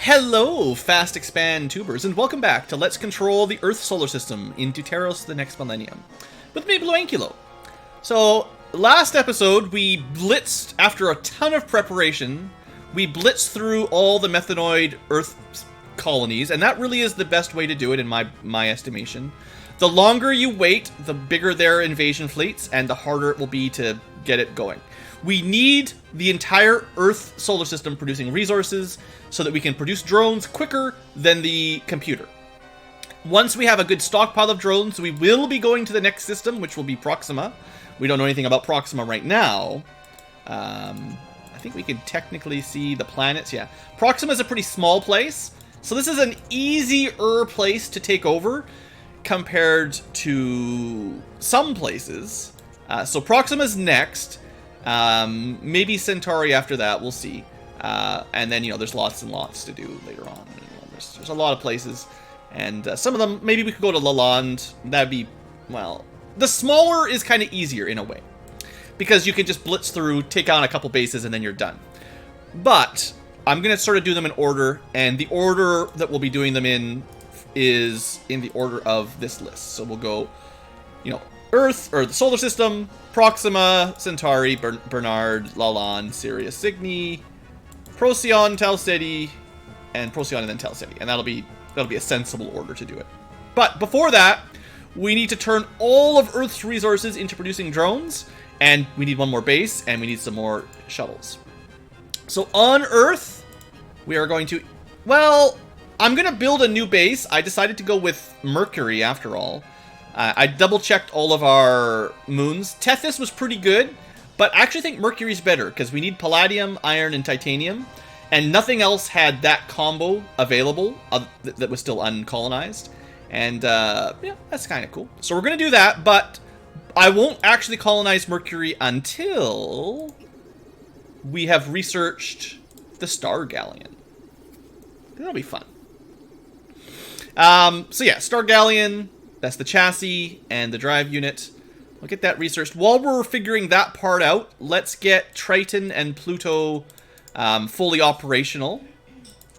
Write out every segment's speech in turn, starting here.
Hello, fast expand tubers, and welcome back to Let's Control the Earth Solar System in Deuteros the Next Millennium. With me, BlueAnkylo. So, last episode, we blitzed, after a ton of preparation, we blitzed through all the methanoid Earth colonies, and that really is the best way to do it in my estimation. The longer you wait, the bigger their invasion fleets, and the harder it will be to get it going. We need the entire Earth solar system producing resources so that we can produce drones quicker than the computer. Once we have a good stockpile of drones, we will be going to the next system, which will be Proxima. We don't know anything about Proxima right now. I think we can technically see the planets. Yeah, Proxima is a pretty small place, so this is an easier place to take over compared to some places. So Proxima's next. Maybe Centauri after that, we'll see. And then, there's lots and lots to do later on. There's a lot of places. And some of them, maybe we could go to Lalande. That'd be, well, the smaller is kind of easier in a way. Because you can just blitz through, take on a couple bases, and then you're done. But I'm going to sort of do them in order. And the order that we'll be doing them in is in the order of this list. So we'll go, Earth, or the solar system, Proxima, Centauri, Bernard, Lalande, Sirius, Cygni, Procyon, Tau Ceti, and Procyon and then Tau Ceti. And that'll be a sensible order to do it. But before that, we need to turn all of Earth's resources into producing drones, and we need one more base, and we need some more shuttles. So on Earth, we are going to, well, I'm going to build a new base. I decided to go with Mercury after all. I double-checked all of our moons. Tethys was pretty good, but I actually think Mercury's better, because we need palladium, iron, and titanium, and nothing else had that combo available that was still uncolonized. And, yeah, that's kind of cool. So we're going to do that, but I won't actually colonize Mercury until we have researched the Star Galleon. That'll be fun. So yeah, Star Galleon... That's the chassis and the drive unit. We'll get that researched. While we're figuring that part out, let's get Triton and Pluto fully operational.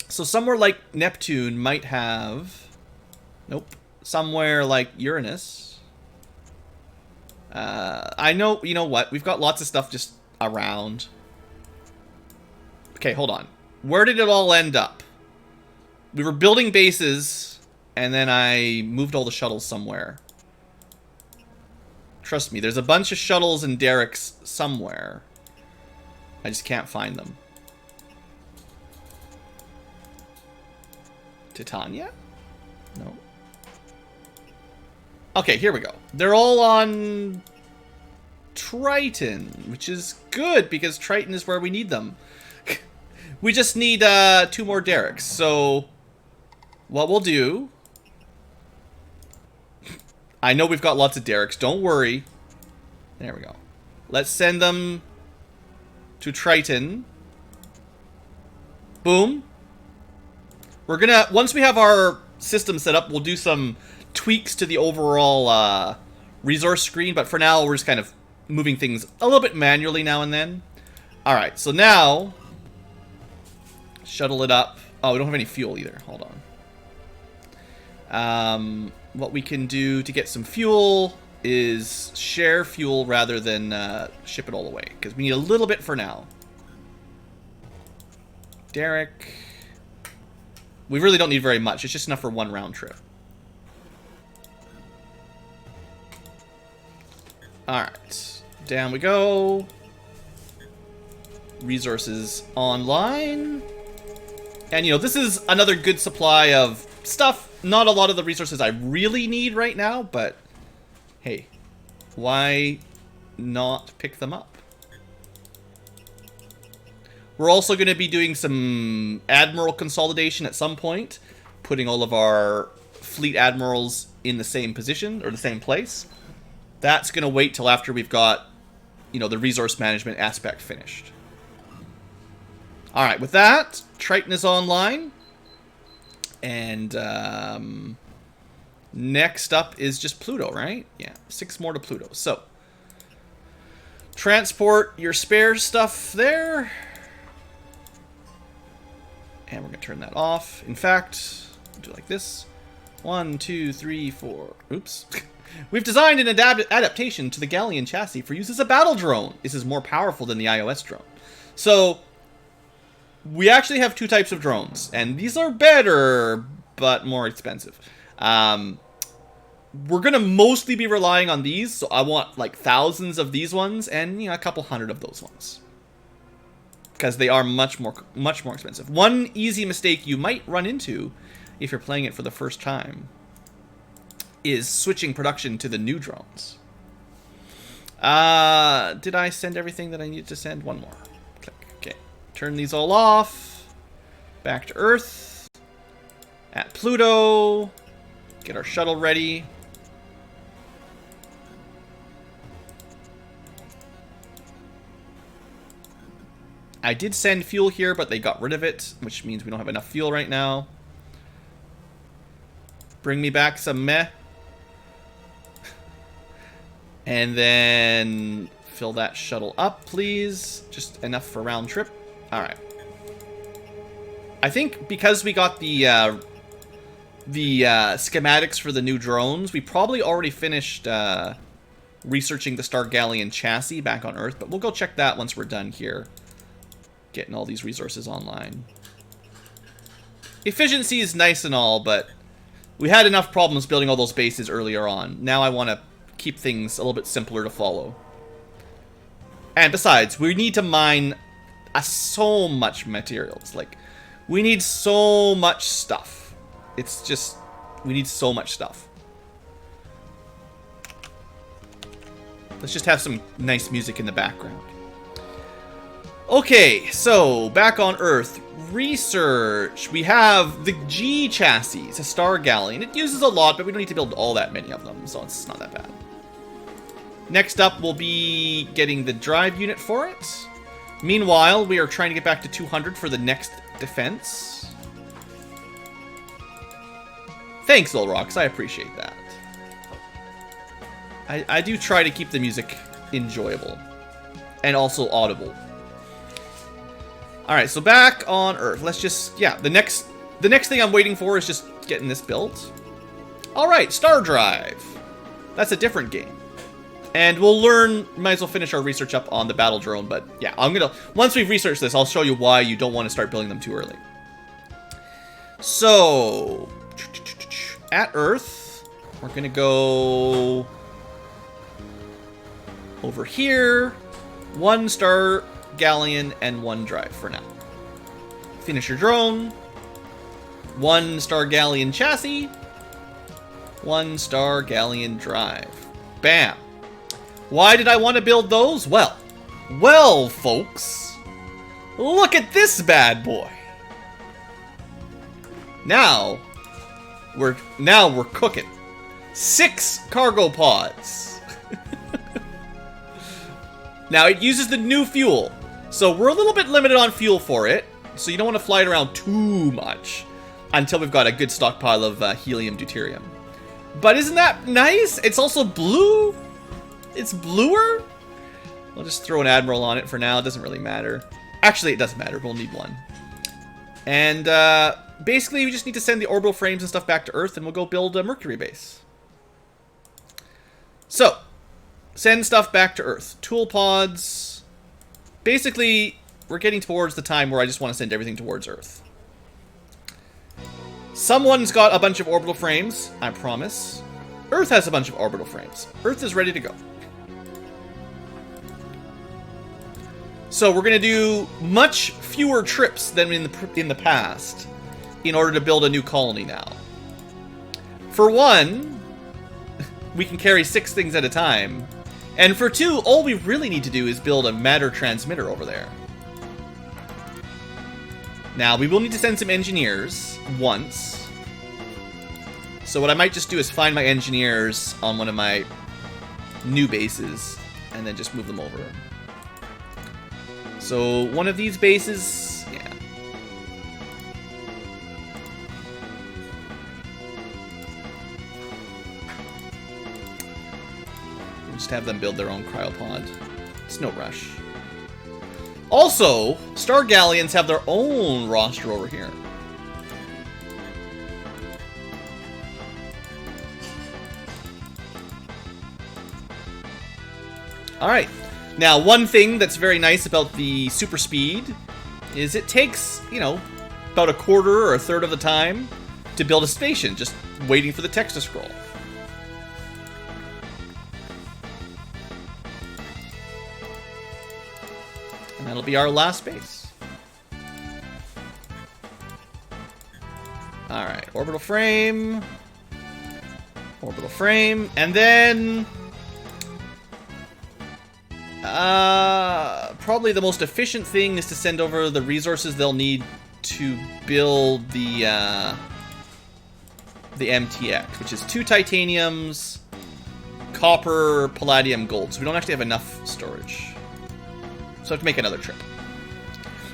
So somewhere like Neptune might have... Nope. Somewhere like Uranus. I know, you know what? We've got lots of stuff just around. Okay, hold on. Where did it all end up? We were building bases... And then I moved all the shuttles somewhere. Trust me, there's a bunch of shuttles and derricks somewhere. I just can't find them. Titania? No. Okay, here we go. They're all on Triton, which is good because Triton is where we need them. We just need 2 more derricks. So what we'll do... I know we've got lots of derricks. Don't worry. There we go. Let's send them to Triton. Boom. We're gonna... Once we have our system set up, we'll do some tweaks to the overall resource screen. But for now, we're just kind of moving things a little bit manually now and then. Alright, so now... Shuttle it up. Oh, we don't have any fuel either. Hold on. What we can do to get some fuel is share fuel rather than ship it all away, because we need a little bit for now. Derek. We really don't need very much. It's just enough for 1 round trip. Alright. Down we go. Resources online. And, this is another good supply of stuff. Not a lot of the resources I really need right now, but hey, why not pick them up? We're also going to be doing some admiral consolidation at some point, putting all of our fleet admirals in the same position, or the same place. That's going to wait till after we've got, the resource management aspect finished. Alright, with that, Triton is online. And next up is just Pluto, right? Yeah, 6 more to Pluto. So, transport your spare stuff there. And we're going to turn that off. In fact, do it like this. 1, 2, 3, 4. Oops. We've designed an adaptation to the Galleon chassis for use as a battle drone. This is more powerful than the iOS drone. So, we actually have two types of drones. And these are better, but more expensive. We're going to mostly be relying on these. So, I want like thousands of these ones and a couple hundred of those ones. Because they are much more expensive. One easy mistake you might run into if you're playing it for the first time is switching production to the new drones. Did I send everything that I needed to send? One more. Click. Okay. Turn these all off. Back to Earth. At Pluto. Get our shuttle ready. I did send fuel here, but they got rid of it, which means we don't have enough fuel right now. Bring me back some meh. And then fill that shuttle up, please. Just enough for round trip. All right. I think because we got the schematics for the new drones, we probably already finished researching the Star Galleon chassis back on Earth, but we'll go check that once we're done here. Getting all these resources online. Efficiency is nice and all, but we had enough problems building all those bases earlier on. Now I want to keep things a little bit simpler to follow. And besides, we need to mine so much materials. Like, we need so much stuff. It's just, we need so much stuff. Let's just have some nice music in the background. Okay, so back on Earth, research. We have the G chassis, a Star Galleon. It uses a lot, but we don't need to build all that many of them, so it's not that bad. Next up, we'll be getting the drive unit for it. Meanwhile, we are trying to get back to 200 for the next defense. Thanks, Olrox. I appreciate that. I do try to keep the music enjoyable and also audible. All right, so back on Earth. Let's just, yeah, the next thing I'm waiting for is just getting this built. All right, Star Drive. That's a different game. And we'll learn, might as well finish our research up on the battle drone, but yeah, once we've researched this, I'll show you why you don't want to start building them too early. So, at Earth, we're gonna go over here, 1 Star Galleon and 1 drive for now. Finish your drone. 1 Star Galleon chassis. 1 Star Galleon drive. Bam. Why did I want to build those? Well, folks. Look at this bad boy. Now we're cooking. 6 cargo pods. Now it uses the new fuel. So we're a little bit limited on fuel for it, so you don't want to fly it around too much until we've got a good stockpile of helium deuterium. But isn't that nice? It's also blue. It's bluer. I'll just throw an admiral on it for now. It doesn't really matter. Actually, it doesn't matter. We'll need one. And basically, we just need to send the orbital frames and stuff back to Earth, and we'll go build a Mercury base. So, send stuff back to Earth. Tool pods. Basically, we're getting towards the time where I just want to send everything towards Earth. Someone's got a bunch of orbital frames, I promise. Earth has a bunch of orbital frames. Earth is ready to go. So we're going to do much fewer trips than in the past in order to build a new colony now. For 1, we can carry 6 things at a time. And for 2, all we really need to do is build a matter transmitter over there. Now, we will need to send some engineers once. So what I might just do is find my engineers on one of my new bases and then just move them over. So one of these bases, yeah. Just have them build their own cryopod. It's no rush. Also, Star Galleons have their own roster over here. Alright, now one thing that's very nice about the super speed is it takes, you know, about a quarter or a third of the time to build a station, just waiting for the text to scroll. And that'll be our last base. Alright, orbital frame, and then... probably the most efficient thing is to send over the resources they'll need to build the MTX, which is 2 titaniums, copper, palladium, gold. So we don't actually have enough storage. So I have to make another trip.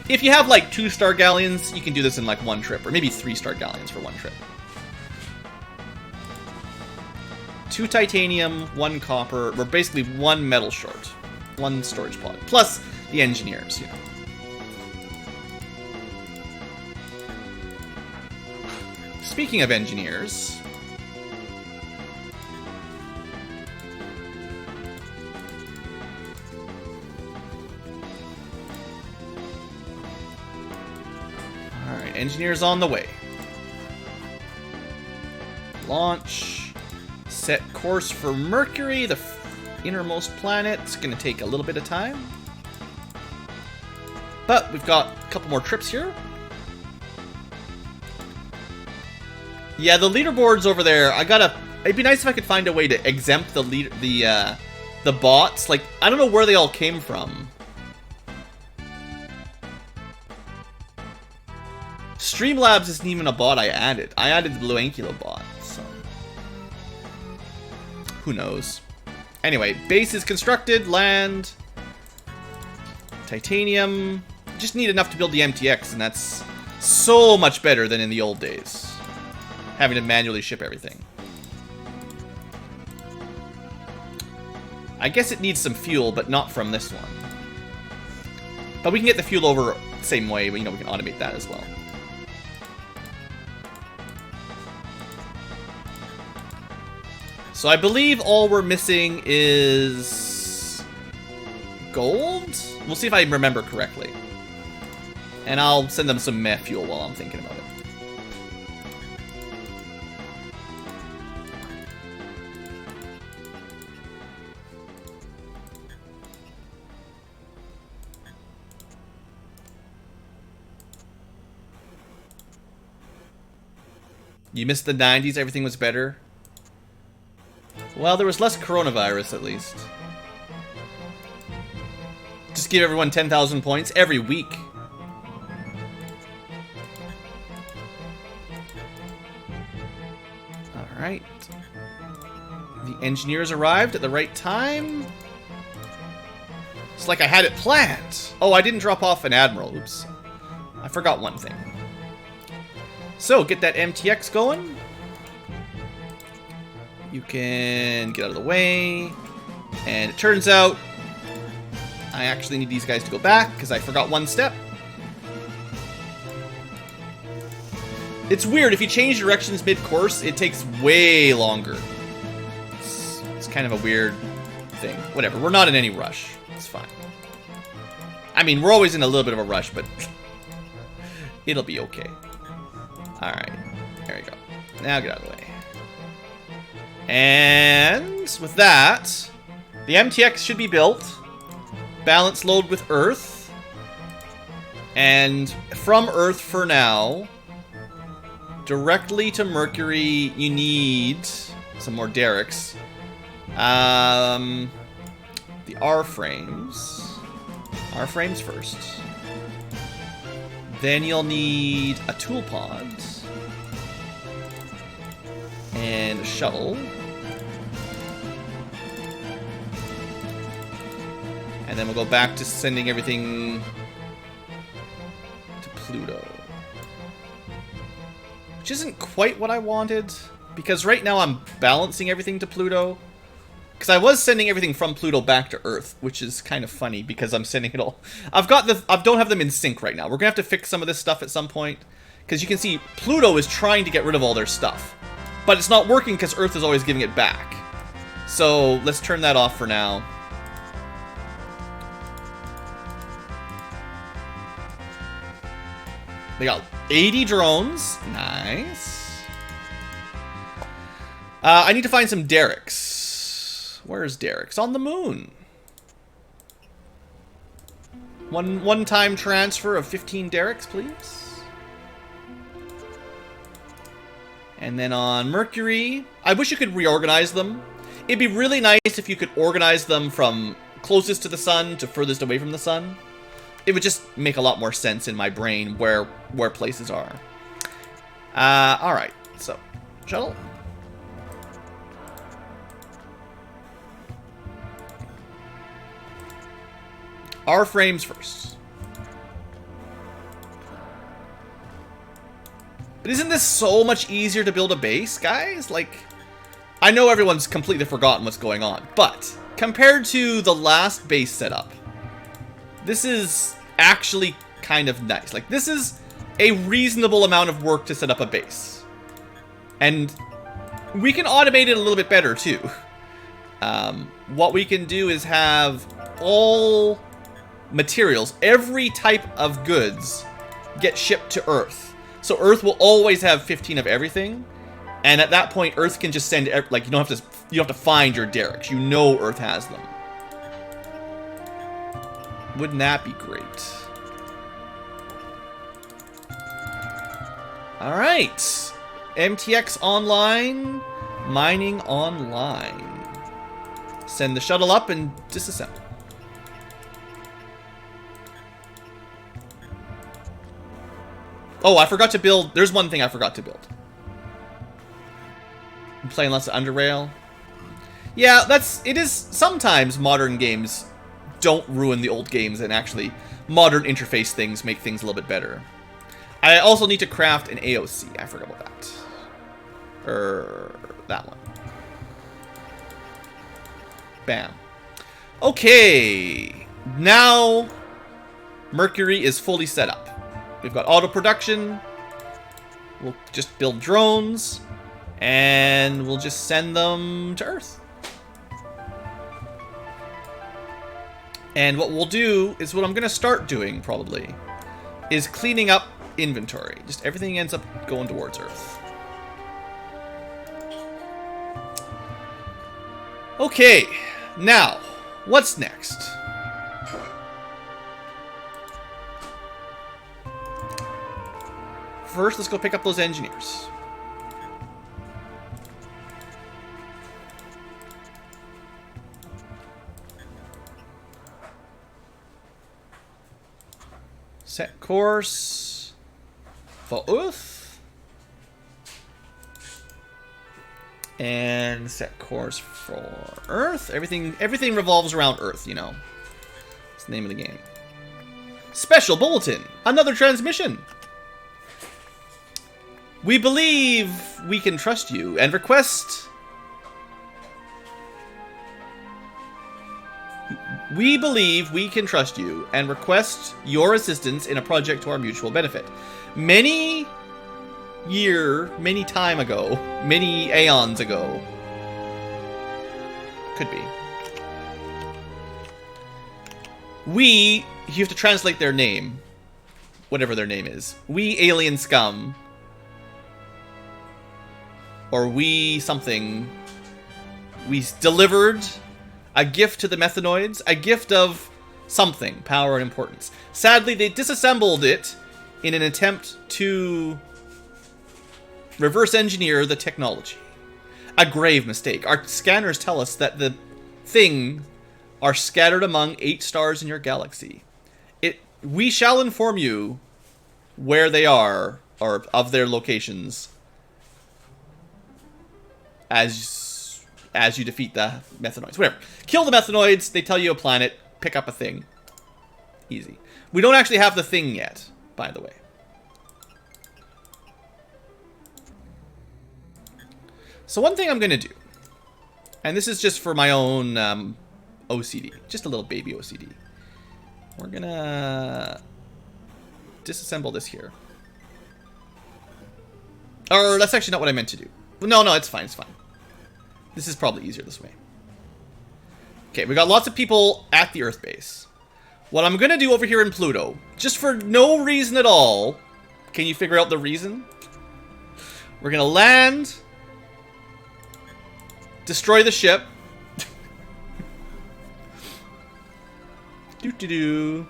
If you have like 2 Star Galleons, you can do this in like 1 trip, or maybe 3 Star Galleons for 1 trip. 2 titanium, 1 copper. We're basically 1 metal short. 1 storage pod. Plus the engineers, you know. Speaking of engineers... Alright, engineers on the way. Launch. Set course for Mercury, the innermost planet. It's going to take a little bit of time. But we've got a couple more trips here. Yeah, the leaderboards over there, it'd be nice if I could find a way to exempt the bots. Like, I don't know where they all came from. Streamlabs isn't even a bot I added. I added the BlueAnkylo bot, so... who knows? Anyway, base is constructed, land, titanium. Just need enough to build the MTX, and that's so much better than in the old days. Having to manually ship everything. I guess it needs some fuel, but not from this one. But we can get the fuel over the same way, but you know, we can automate that as well. So I believe all we're missing is gold? We'll see if I remember correctly. And I'll send them some meh fuel while I'm thinking about it. You missed the 90s, everything was better? Well, there was less coronavirus, at least. Just give everyone 10,000 points every week. Alright. The engineers arrived at the right time. It's like I had it planned. Oh, I didn't drop off an admiral. Oops. I forgot one thing. So, get that MTX going. You can get out of the way. And it turns out I actually need these guys to go back because I forgot one step. It's weird. If you change directions mid-course, it takes way longer. It's kind of a weird thing. Whatever. We're not in any rush. It's fine. I mean, we're always in a little bit of a rush, but it'll be okay. Alright. There we go. Now get out of the way. And with that, the MTX should be built. Balance load with Earth. And from Earth for now, directly to Mercury, you need some more derricks. The R-frames. R-frames first. Then you'll need a tool pod. And a shuttle. And then we'll go back to sending everything to Pluto. Which isn't quite what I wanted, because right now I'm balancing everything to Pluto. Because I was sending everything from Pluto back to Earth, which is kind of funny because I'm sending it all. I don't have them in sync right now. We're gonna have to fix some of this stuff at some point, because you can see Pluto is trying to get rid of all their stuff, but it's not working because Earth is always giving it back. So let's turn that off for now. They got 80 drones. Nice. I need to find some derricks. Where's derricks? On the moon. One-time transfer of 15 derricks, please. And then on Mercury, I wish you could reorganize them. It'd be really nice if you could organize them from closest to the sun to furthest away from the sun. It would just make a lot more sense in my brain where places are. Alright, so, shuttle. Our frames first. But isn't this so much easier to build a base, guys? Like, I know everyone's completely forgotten what's going on, but compared to the last base setup, this is actually kind of nice. Like, this is a reasonable amount of work to set up a base. And we can automate it a little bit better, too. What we can do is have all materials, every type of goods, get shipped to Earth. So Earth will always have 15 of everything. And at that point, Earth can just send, like, you don't have to find your derricks. You know Earth has them. Wouldn't that be great? Alright. MTX online. Mining online. Send the shuttle up and disassemble. Oh, I forgot to build. There's one thing I forgot to build. I'm playing lots of Underrail. Yeah, it is sometimes modern games don't ruin the old games, and actually modern interface things make things a little bit better. I also need to craft an AOC. I forgot about that. That one. Bam. Okay. Now Mercury is fully set up. We've got auto production. We'll just build drones, and we'll just send them to Earth. And what we'll do is what I'm going to start doing, probably, is cleaning up inventory. Just everything ends up going towards Earth. Okay, now, what's next? First, let's go pick up those engineers. Set course for Earth. And set course for Earth. Everything revolves around Earth, you know. It's the name of the game. Special bulletin. Another transmission. We believe we can trust you and request... We believe we can trust you and request your assistance in a project to our mutual benefit. Many time ago, many aeons ago. Could be. You have to translate their name. Whatever their name is. We alien scum. Or we something. We delivered a gift to the methanoids. A gift of something. Power and importance. Sadly, they disassembled it in an attempt to reverse engineer the technology. A grave mistake. Our scanners tell us that the thing are scattered among 8 stars in your galaxy. We shall inform you where they are, or of their locations, as you defeat the methanoids. Whatever. Kill the methanoids, they tell you a planet, pick up a thing. Easy. We don't actually have the thing yet, by the way. So one thing I'm going to do And this is just for my own OCD. Just a little baby OCD. We're gonna disassemble this here. Or that's actually not what I meant to do. No, it's fine, it's fine. This is probably easier this way. Okay, we got lots of people at the Earth base. What I'm gonna do over here in Pluto, just for no reason at all, can you figure out the reason? We're gonna land, destroy the ship. Doo-doo-doo.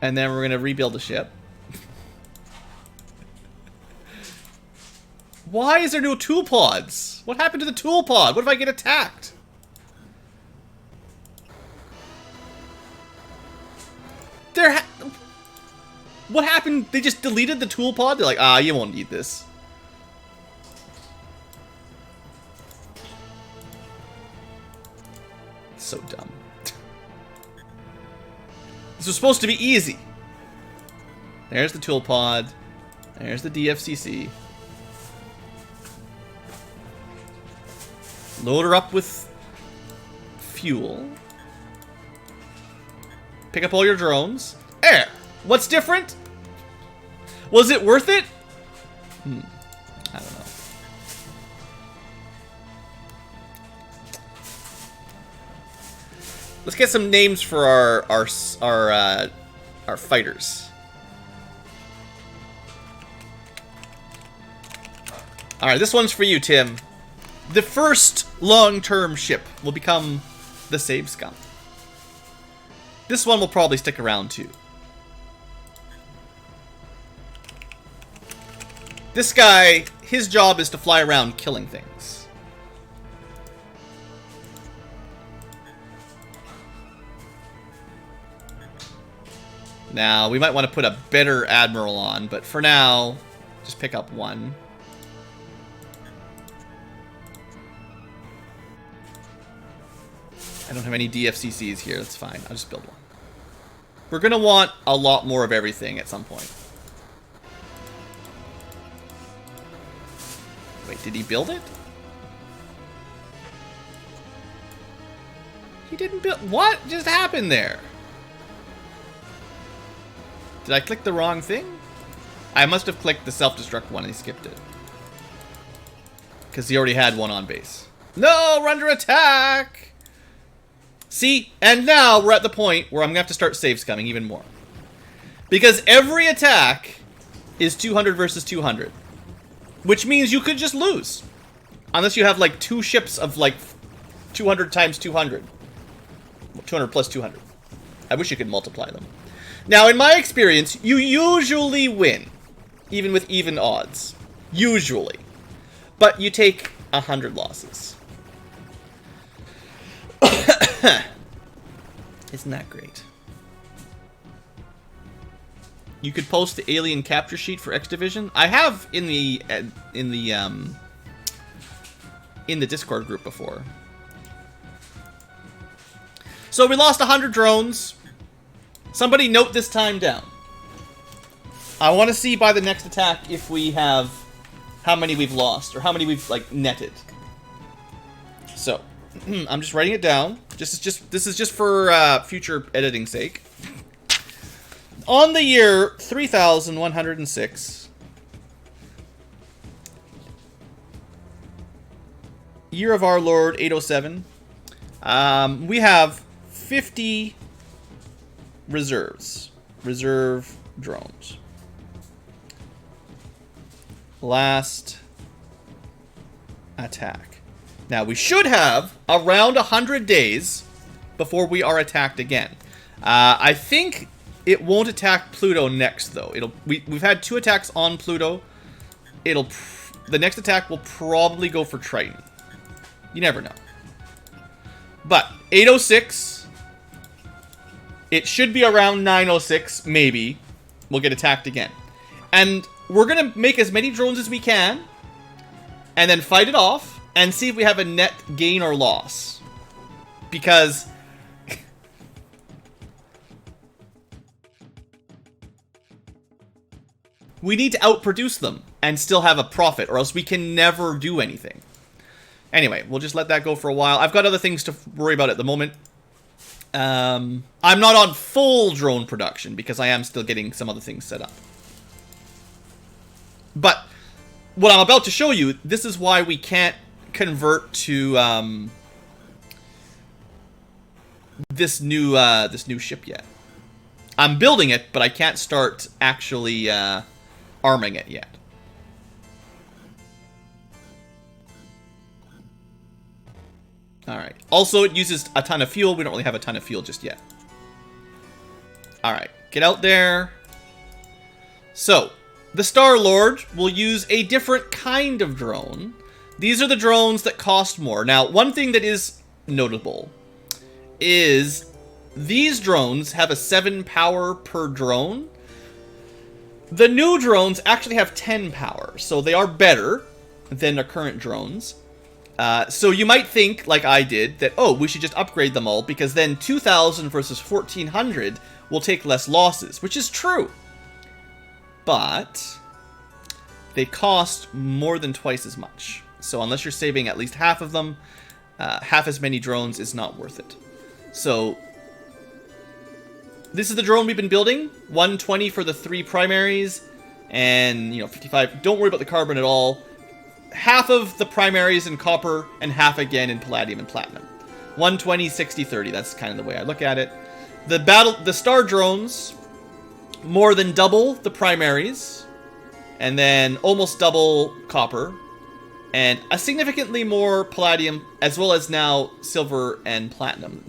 And then we're gonna rebuild the ship. Why is there no tool pods? What happened to the tool pod? What if I get attacked? What happened? They just deleted the tool pod? They're like, ah, you won't need this. So dumb. This was supposed to be easy. There's the tool pod. There's the DFCC. Load her up with fuel. Pick up all your drones. There! What's different? Was it worth it? I don't know. Let's get some names for our fighters. Alright, this one's for you, Tim. The first long-term ship will become the Save Scum. This one will probably stick around too. This guy, his job is to fly around killing things. Now, we might want to put a better admiral on, but for now, just pick up one. I don't have any DFCCs here, that's fine. I'll just build one. We're going to want a lot more of everything at some point. Wait, did he build it? He didn't build... What just happened there? Did I click the wrong thing? I must have clicked the self-destruct one and he skipped it. Because he already had one on base. No, we're under attack! See, and now we're at the point where I'm going to have to start save scumming even more. Because every attack is 200 versus 200. Which means you could just lose. Unless you have like two ships of like 200 times 200. 200 plus 200. I wish you could multiply them. Now, in my experience, you usually win. Even with even odds. Usually. But you take 100 losses. Isn't that great? You could post the alien capture sheet for X Division. I have in the Discord group before. So we lost 100 drones. Somebody note this time down. I want to see by the next attack if we have how many we've lost or how many we've like netted. So I'm just writing it down. This is just for future editing sake. On the year 3106, year of our Lord 807, we have 50 reserve drones. Last attack. Now, we should have around 100 days before we are attacked again. I think it won't attack Pluto next, though. We've had 2 attacks on Pluto. The next attack will probably go for Triton. You never know. But 806, it should be around 906, maybe. We'll get attacked again. And we're going to make as many drones as we can, and then fight it off. And see if we have a net gain or loss. Because We need to outproduce them and still have a profit, or else we can never do anything. Anyway, we'll just let that go for a while. I've got other things to worry about at the moment. I'm not on full drone production because I am still getting some other things set up. But what I'm about to show you, this is why we can't convert to this new ship yet. I'm building it, but I can't start actually arming it yet. Alright. Also, it uses a ton of fuel. We don't really have a ton of fuel just yet. Alright. Get out there. So, the Star-Lord will use a different kind of drone. These are the drones that cost more. Now, one thing that is notable is these drones have a 7 power per drone. The new drones actually have 10 power, so they are better than the current drones. So you might think, like I did, that, oh, we should just upgrade them all, because then 2,000 versus 1,400 will take less losses, which is true. But they cost more than twice as much. So unless you're saving at least half of them, half as many drones is not worth it. So this is the drone we've been building. 120 for the 3 primaries, and 55. Don't worry about the carbon at all. Half of the primaries in copper and half again in palladium and platinum. 120, 60, 30. That's kind of the way I look at it. The star drones, more than double the primaries, and then almost double copper, and a significantly more palladium, as well as now silver and platinum.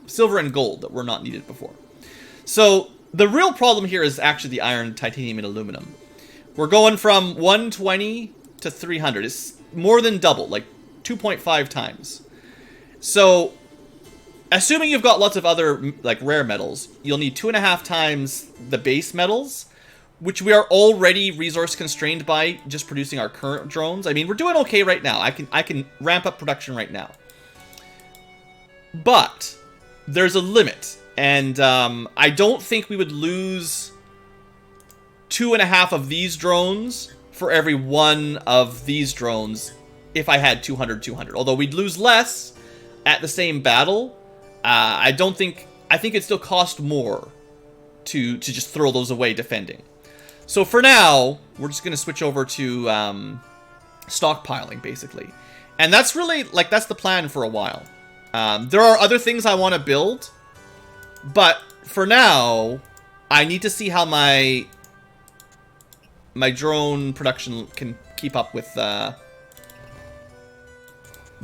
Silver and gold that were not needed before. So the real problem here is actually the iron, titanium, and aluminum. We're going from 120 to 300. It's more than double, like 2.5 times. So, assuming you've got lots of other like rare metals, you'll need 2.5 times the base metals, which we are already resource constrained by just producing our current drones. I mean, we're doing okay right now. I can ramp up production right now. But there's a limit, and I don't think we would lose 2.5 of these drones for every 1 of these drones if I had 200. Although we'd lose less at the same battle. I think it'd still cost more to just throw those away defending. So for now, we're just going to switch over to stockpiling, basically. And that's really, that's the plan for a while. There are other things I want to build, but for now, I need to see how my drone production can keep up with the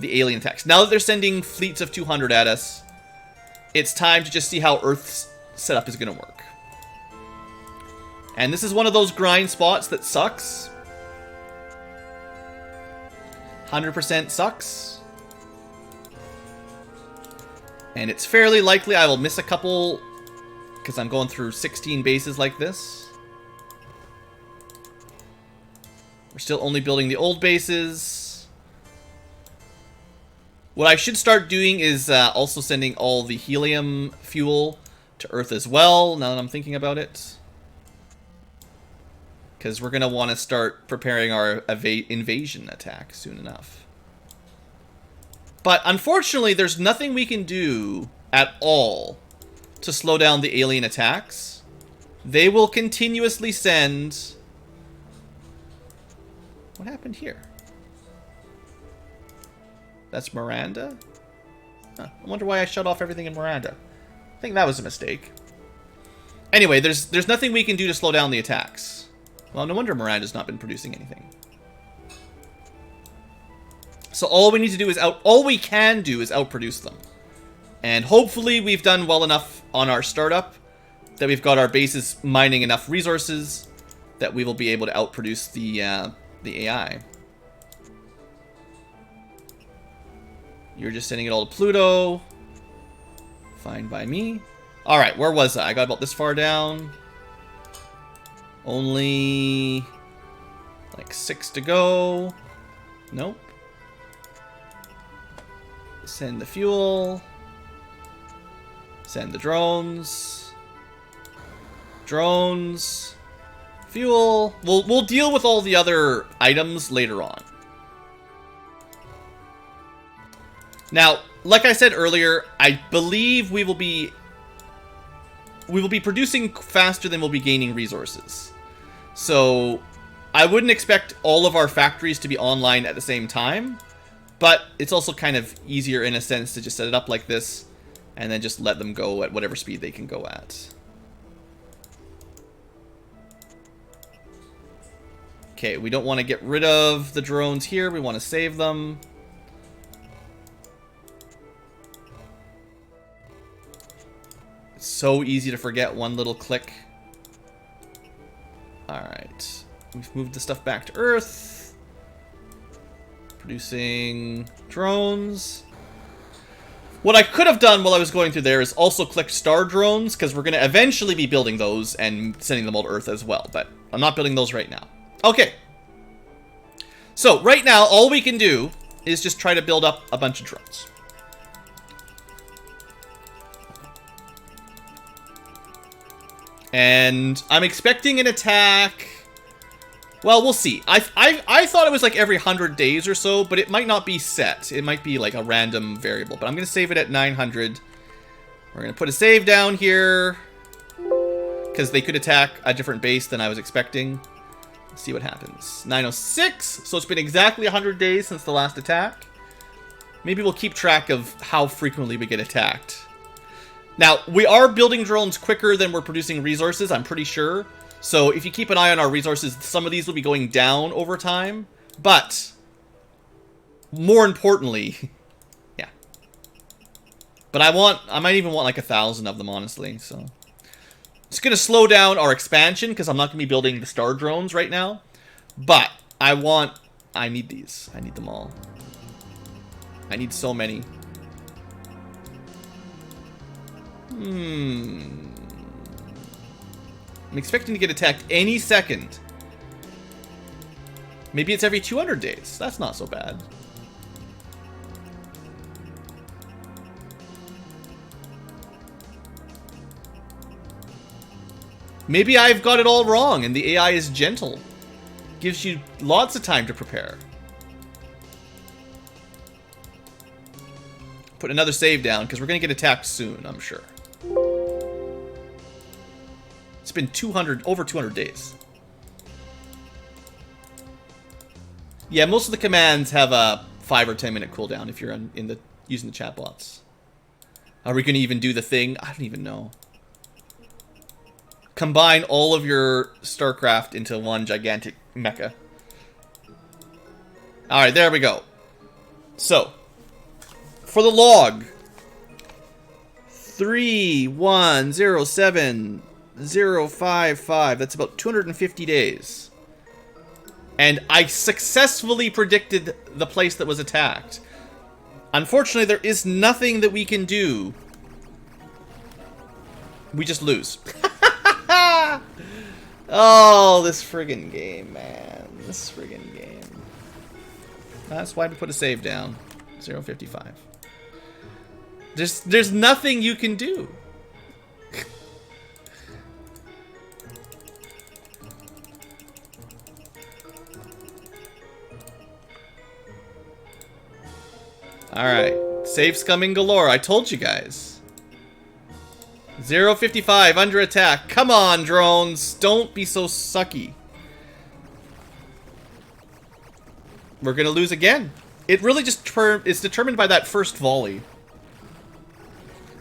alien attacks. Now that they're sending fleets of 200 at us, it's time to just see how Earth's setup is going to work. And this is one of those grind spots that sucks. 100% sucks. And it's fairly likely I will miss a couple because I'm going through 16 bases like this. We're still only building the old bases. What I should start doing is also sending all the helium fuel to Earth as well, now that I'm thinking about it. Because we're going to want to start preparing our invasion attack soon enough. But unfortunately, there's nothing we can do at all to slow down the alien attacks. They will continuously send... What happened here? That's Miranda? Huh, I wonder why I shut off everything in Miranda. I think that was a mistake. Anyway, there's nothing we can do to slow down the attacks. Well, no wonder Miranda's not been producing anything. So all we need to do is all we can do is outproduce them. And hopefully we've done well enough on our startup that we've got our bases mining enough resources that we will be able to outproduce the AI. You're just sending it all to Pluto. Fine by me. Alright, where was I? I got about this far down. Only like 6 to go. Nope. Send the fuel. Send the drones. Drones. Fuel. We'll deal with all the other items later on. Now, like I said earlier, I believe we will be producing faster than we'll be gaining resources. So I wouldn't expect all of our factories to be online at the same time, but it's also kind of easier in a sense to just set it up like this and then just let them go at whatever speed they can go at. Okay, we don't want to get rid of the drones here. We want to save them. It's so easy to forget one little click. Alright. We've moved the stuff back to Earth. Producing drones. What I could have done while I was going through there is also click star drones, because we're going to eventually be building those and sending them all to Earth as well. But I'm not building those right now. Okay. So, right now, all we can do is just try to build up a bunch of drones. And I'm expecting an attack. Well, we'll see. I thought it was like every 100 days or so, but it might not be set. It might be like a random variable. But I'm going to save it at 900. We're going to put a save down here, because they could attack a different base than I was expecting. Let's see what happens. 906. So it's been exactly 100 days since the last attack. Maybe we'll keep track of how frequently we get attacked. Now, we are building drones quicker than we're producing resources, I'm pretty sure. So if you keep an eye on our resources, some of these will be going down over time. But, more importantly, yeah. But I might even want like 1,000 of them, honestly. So it's going to slow down our expansion, because I'm not going to be building the star drones right now. But, I need these. I need them all. I need so many. I'm expecting to get attacked any second. Maybe it's every 200 days. That's not so bad. Maybe I've got it all wrong and the AI is gentle. Gives you lots of time to prepare. Put another save down, because we're going to get attacked soon, I'm sure. It's been over 200 days. Yeah, most of the commands have a 5 or 10 minute cooldown if you're using the chatbots. Are we going to even do the thing? I don't even know. Combine all of your StarCraft into one gigantic mecha. Alright, there we go. So, for the log, 3107055. That's about 250 days. And I successfully predicted the place that was attacked. Unfortunately, there is nothing that we can do. We just lose. Oh, this friggin' game, man. This friggin' game. That's why we put a save down. 055. There's nothing you can do. Alright. Saves coming galore. I told you guys. 055 under attack. Come on, drones. Don't be so sucky. We're gonna lose again. It really just is determined by that first volley.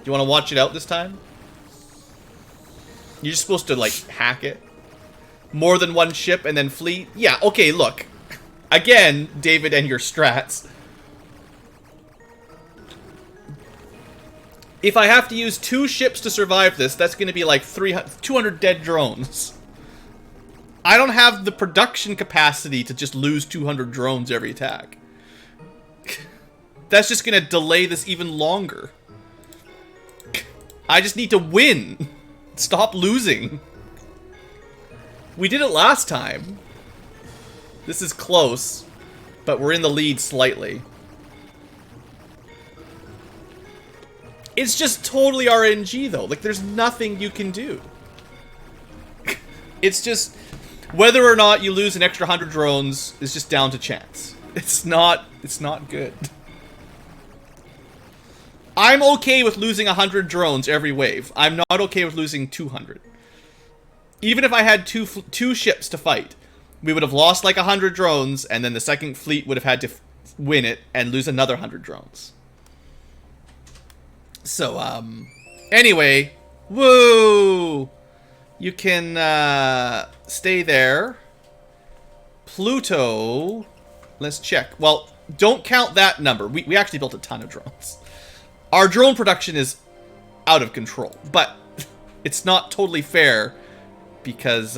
Do you want to watch it out this time? You're just supposed to, like, hack it. More than one ship and then fleet? Yeah, okay, look. Again, David and your strats. If I have to use 2 ships to survive this, that's going to be like 200 dead drones. I don't have the production capacity to just lose 200 drones every attack. That's just going to delay this even longer. I just need to win. Stop losing. We did it last time. This is close, but we're in the lead slightly. It's just totally RNG, though. Like, there's nothing you can do. It's just... whether or not you lose an extra 100 drones is just down to chance. It's not good. I'm okay with losing 100 drones every wave. I'm not okay with losing 200. Even if I had two ships to fight, we would have lost like 100 drones, and then the second fleet would have had to win it and lose another 100 drones. So, anyway, woo! You can stay there. Pluto, let's check. Well, don't count that number. We actually built a ton of drones. Our drone production is out of control, but it's not totally fair because,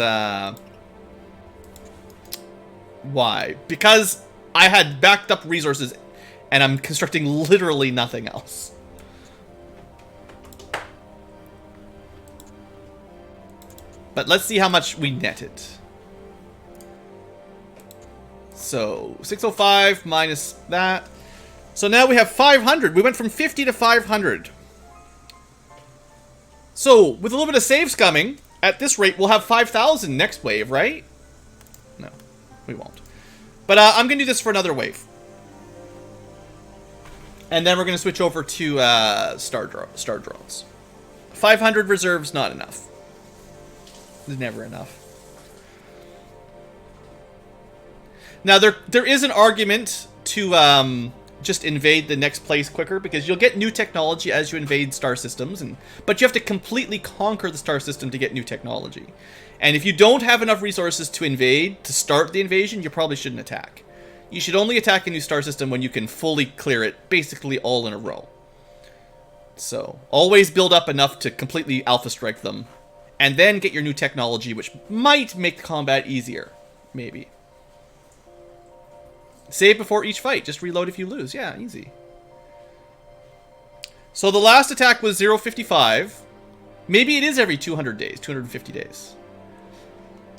why? Because I had backed up resources and I'm constructing literally nothing else. But let's see how much we netted. So, 605 minus that. So now we have 500. We went from 50 to 500. So, with a little bit of saves coming, at this rate, we'll have 5,000 next wave, right? No, we won't. But I'm going to do this for another wave. And then we're going to switch over to star drones. 500 reserves, not enough. There's never enough. Now, there is an argument to just invade the next place quicker, because you'll get new technology as you invade star systems, but you have to completely conquer the star system to get new technology. And if you don't have enough resources to invade, to start the invasion, you probably shouldn't attack. You should only attack a new star system when you can fully clear it, basically all in a row. So, always build up enough to completely alpha strike them, and then get your new technology, which might make the combat easier. Maybe. Save before each fight. Just reload if you lose. Yeah, easy. So the last attack was 0.55. Maybe it is every 200 days, 250 days.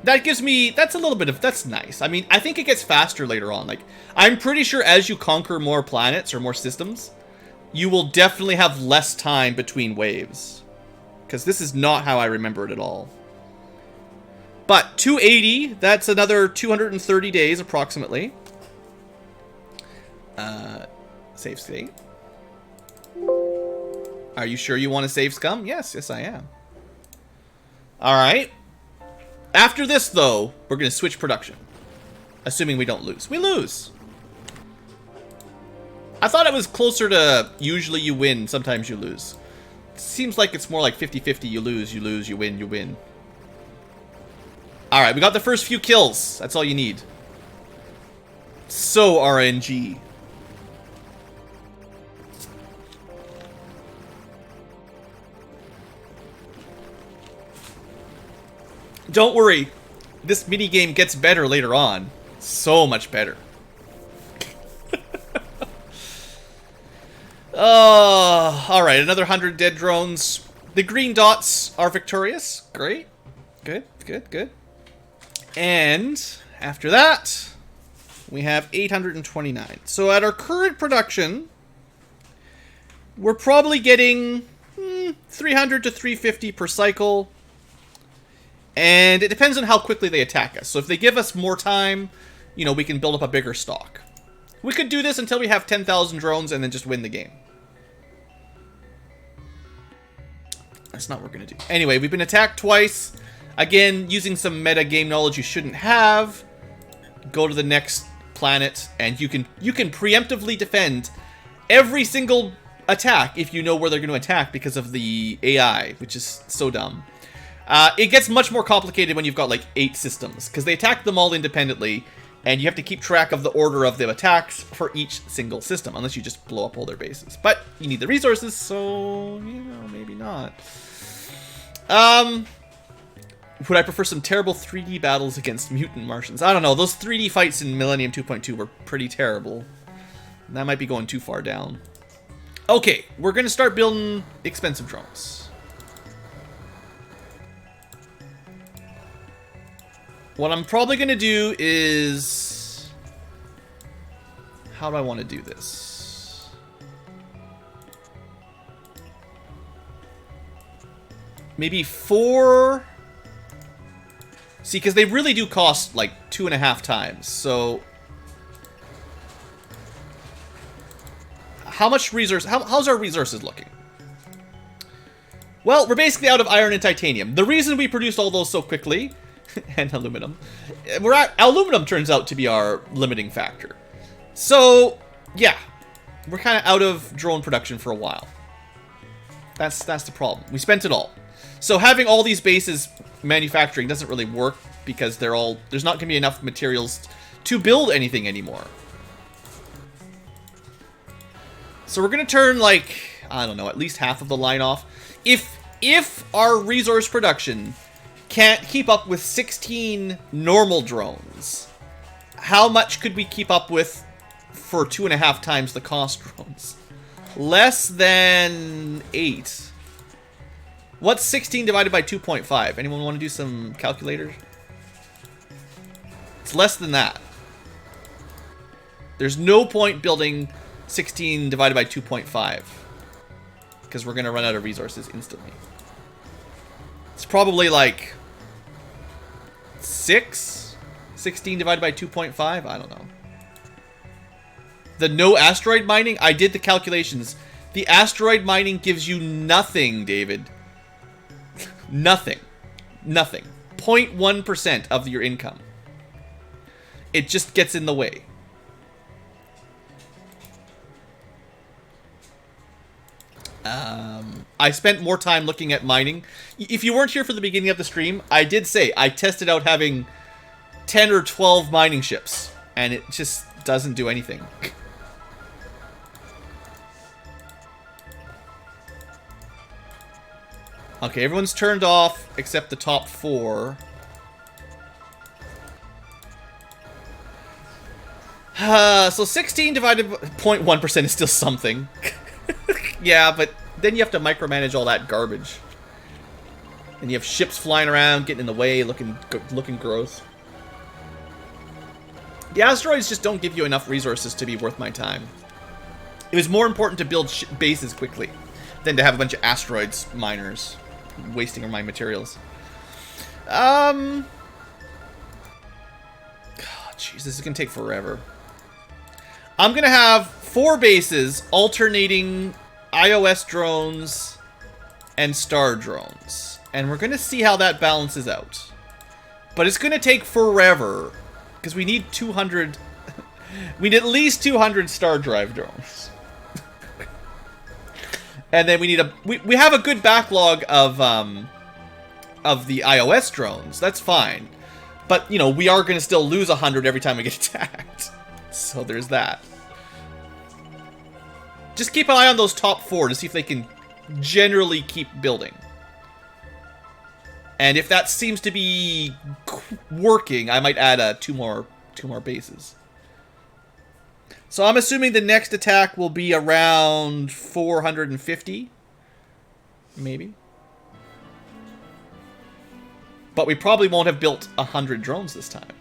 That gives me... That's a little bit of... That's nice. I mean, I think it gets faster later on. Like, I'm pretty sure as you conquer more planets or more systems, you will definitely have less time between waves. Because this is not how I remember it at all. But 280, that's another 230 days approximately. Save state. Are you sure you want to save scum? Yes, I am. Alright. After this, though, we're going to switch production. Assuming we don't lose. We lose! I thought it was closer to usually you win, sometimes you lose. Seems like it's more like 50-50. You lose, you win, you win. Alright, we got the first few kills. That's all you need. So RNG. Don't worry. This minigame gets better later on. So much better. Alright, another 100 dead drones. The green dots are victorious. Great. Good. And after that, we have 829. So at our current production, we're probably getting 300 to 350 per cycle. And it depends on how quickly they attack us. So if they give us more time, you know, we can build up a bigger stock. We could do this until we have 10,000 drones and then just win the game. That's not what we're going to do. Anyway, we've been attacked twice. Again, using some meta game knowledge you shouldn't have. Go to the next planet, and you can preemptively defend every single attack if you know where they're going to attack because of the AI, which is so dumb. It gets much more complicated when you've got like 8 systems, because they attack them all independently, and you have to keep track of the order of the attacks for each single system, unless you just blow up all their bases. But you need the resources, so, you know, maybe not. Would I prefer some terrible 3D battles against mutant Martians? I don't know, those 3D fights in Millennium 2.2 were pretty terrible. That might be going too far down. Okay, we're going to start building expensive drones. What I'm probably going to do is... How do I want to do this? Maybe 4 See, because they really do cost like 2.5 times. So how much resource? How's our resources looking? Well, we're basically out of iron and titanium. The reason we produced all those so quickly, and aluminum, aluminum turns out to be our limiting factor. So yeah, we're kind of out of drone production for a while. That's the problem. We spent it all. So having all these bases manufacturing doesn't really work because there's not going to be enough materials to build anything anymore. So we're going to turn, like, I don't know, at least half of the line off. If our resource production can't keep up with 16 normal drones, how much could we keep up with for 2.5 times the cost drones? Less than 8. What's 16 divided by 2.5? Anyone want to do some calculators? It's less than that. There's no point building 16 divided by 2.5 because we're going to run out of resources instantly. It's probably like 6? 16 divided by 2.5? I don't know. The no asteroid mining? I did the calculations. The asteroid mining gives you nothing, David. Nothing. Nothing. 0.1% of your income. It just gets in the way. I spent more time looking at mining. If you weren't here for the beginning of the stream, I did say I tested out having 10 or 12 mining ships, and it just doesn't do anything. Okay, everyone's turned off except the top 4. So 16 divided by 0.1% is still something. Yeah, but then you have to micromanage all that garbage. And you have ships flying around, getting in the way, looking gross. The asteroids just don't give you enough resources to be worth my time. It was more important to build bases quickly than to have a bunch of asteroids miners wasting my materials. God, jeez, this is gonna take forever. I'm gonna have 4 bases alternating iOS drones and star drones, and we're gonna see how that balances out. But it's gonna take forever because we need 200. We need at least 200 star drive drones. And then we need we have a good backlog of the iOS drones. That's fine. But, you know, we are going to still lose 100 every time we get attacked. So there's that. Just keep an eye on those top 4 to see if they can generally keep building. And if that seems to be working, I might add two more bases. So I'm assuming the next attack will be around 450, maybe. But we probably won't have built 100 drones this time.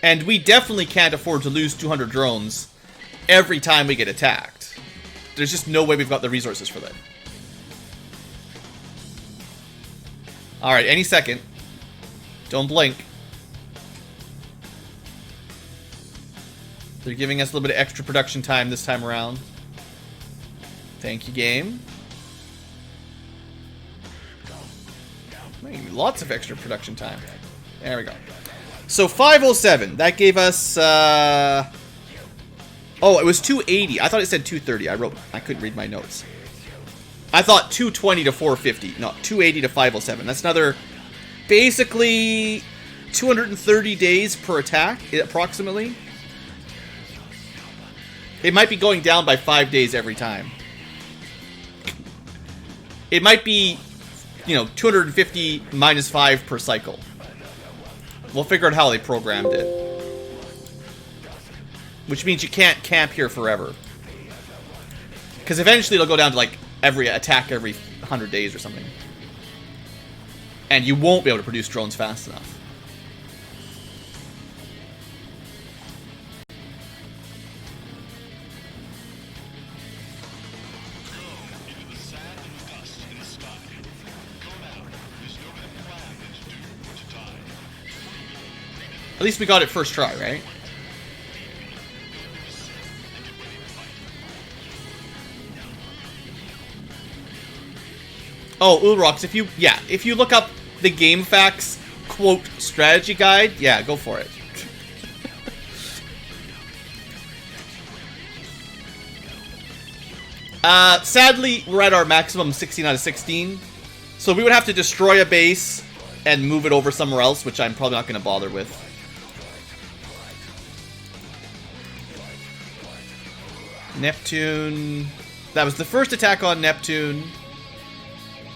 And we definitely can't afford to lose 200 drones every time we get attacked. There's just no way we've got the resources for that. Alright, any second. Don't blink. They're giving us a little bit of extra production time this time around. Thank you, game. Lots of extra production time. There we go. So 507. That gave us... Oh, it was 280. I thought it said 230. I couldn't read my notes. I thought 220 to 450. No, 280 to 507. That's another, basically, 230 days per attack, approximately. It might be going down by 5 days every time. It might be, you know, 250 minus 5 per cycle. We'll figure out how they programmed it. Which means you can't camp here forever. Because eventually it'll go down to, like, every attack every 100 days or something. And you won't be able to produce drones fast enough. least we got it first try, right? Oh, Ulrox, if you look up the GameFAQs quote strategy guide, yeah, go for it. Sadly, we're at our maximum 16 out of 16, so we would have to destroy a base and move it over somewhere else, which I'm probably not going to bother with. Neptune. That was the first attack on Neptune.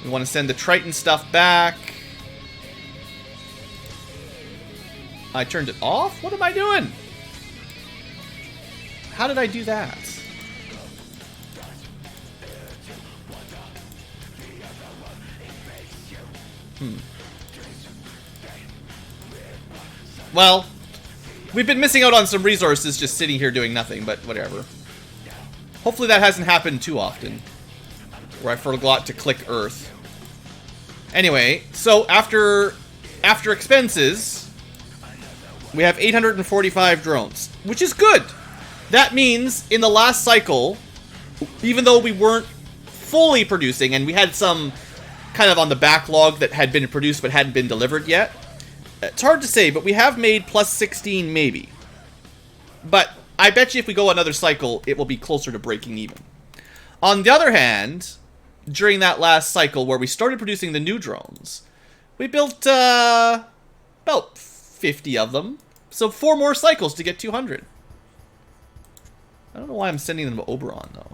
We want to send the Triton stuff back. I turned it off? What am I doing? How did I do that? Well, we've been missing out on some resources just sitting here doing nothing, but whatever. Hopefully that hasn't happened too often, where I forgot to click Earth. Anyway, so after expenses, we have 845 drones, which is good. That means in the last cycle, even though we weren't fully producing, and we had some kind of on the backlog that had been produced but hadn't been delivered yet, it's hard to say, but we have made plus 16 maybe. But I bet you if we go another cycle, it will be closer to breaking even. On the other hand, during that last cycle where we started producing the new drones, we built about 50 of them. So 4 more cycles to get 200. I don't know why I'm sending them to Oberon, though.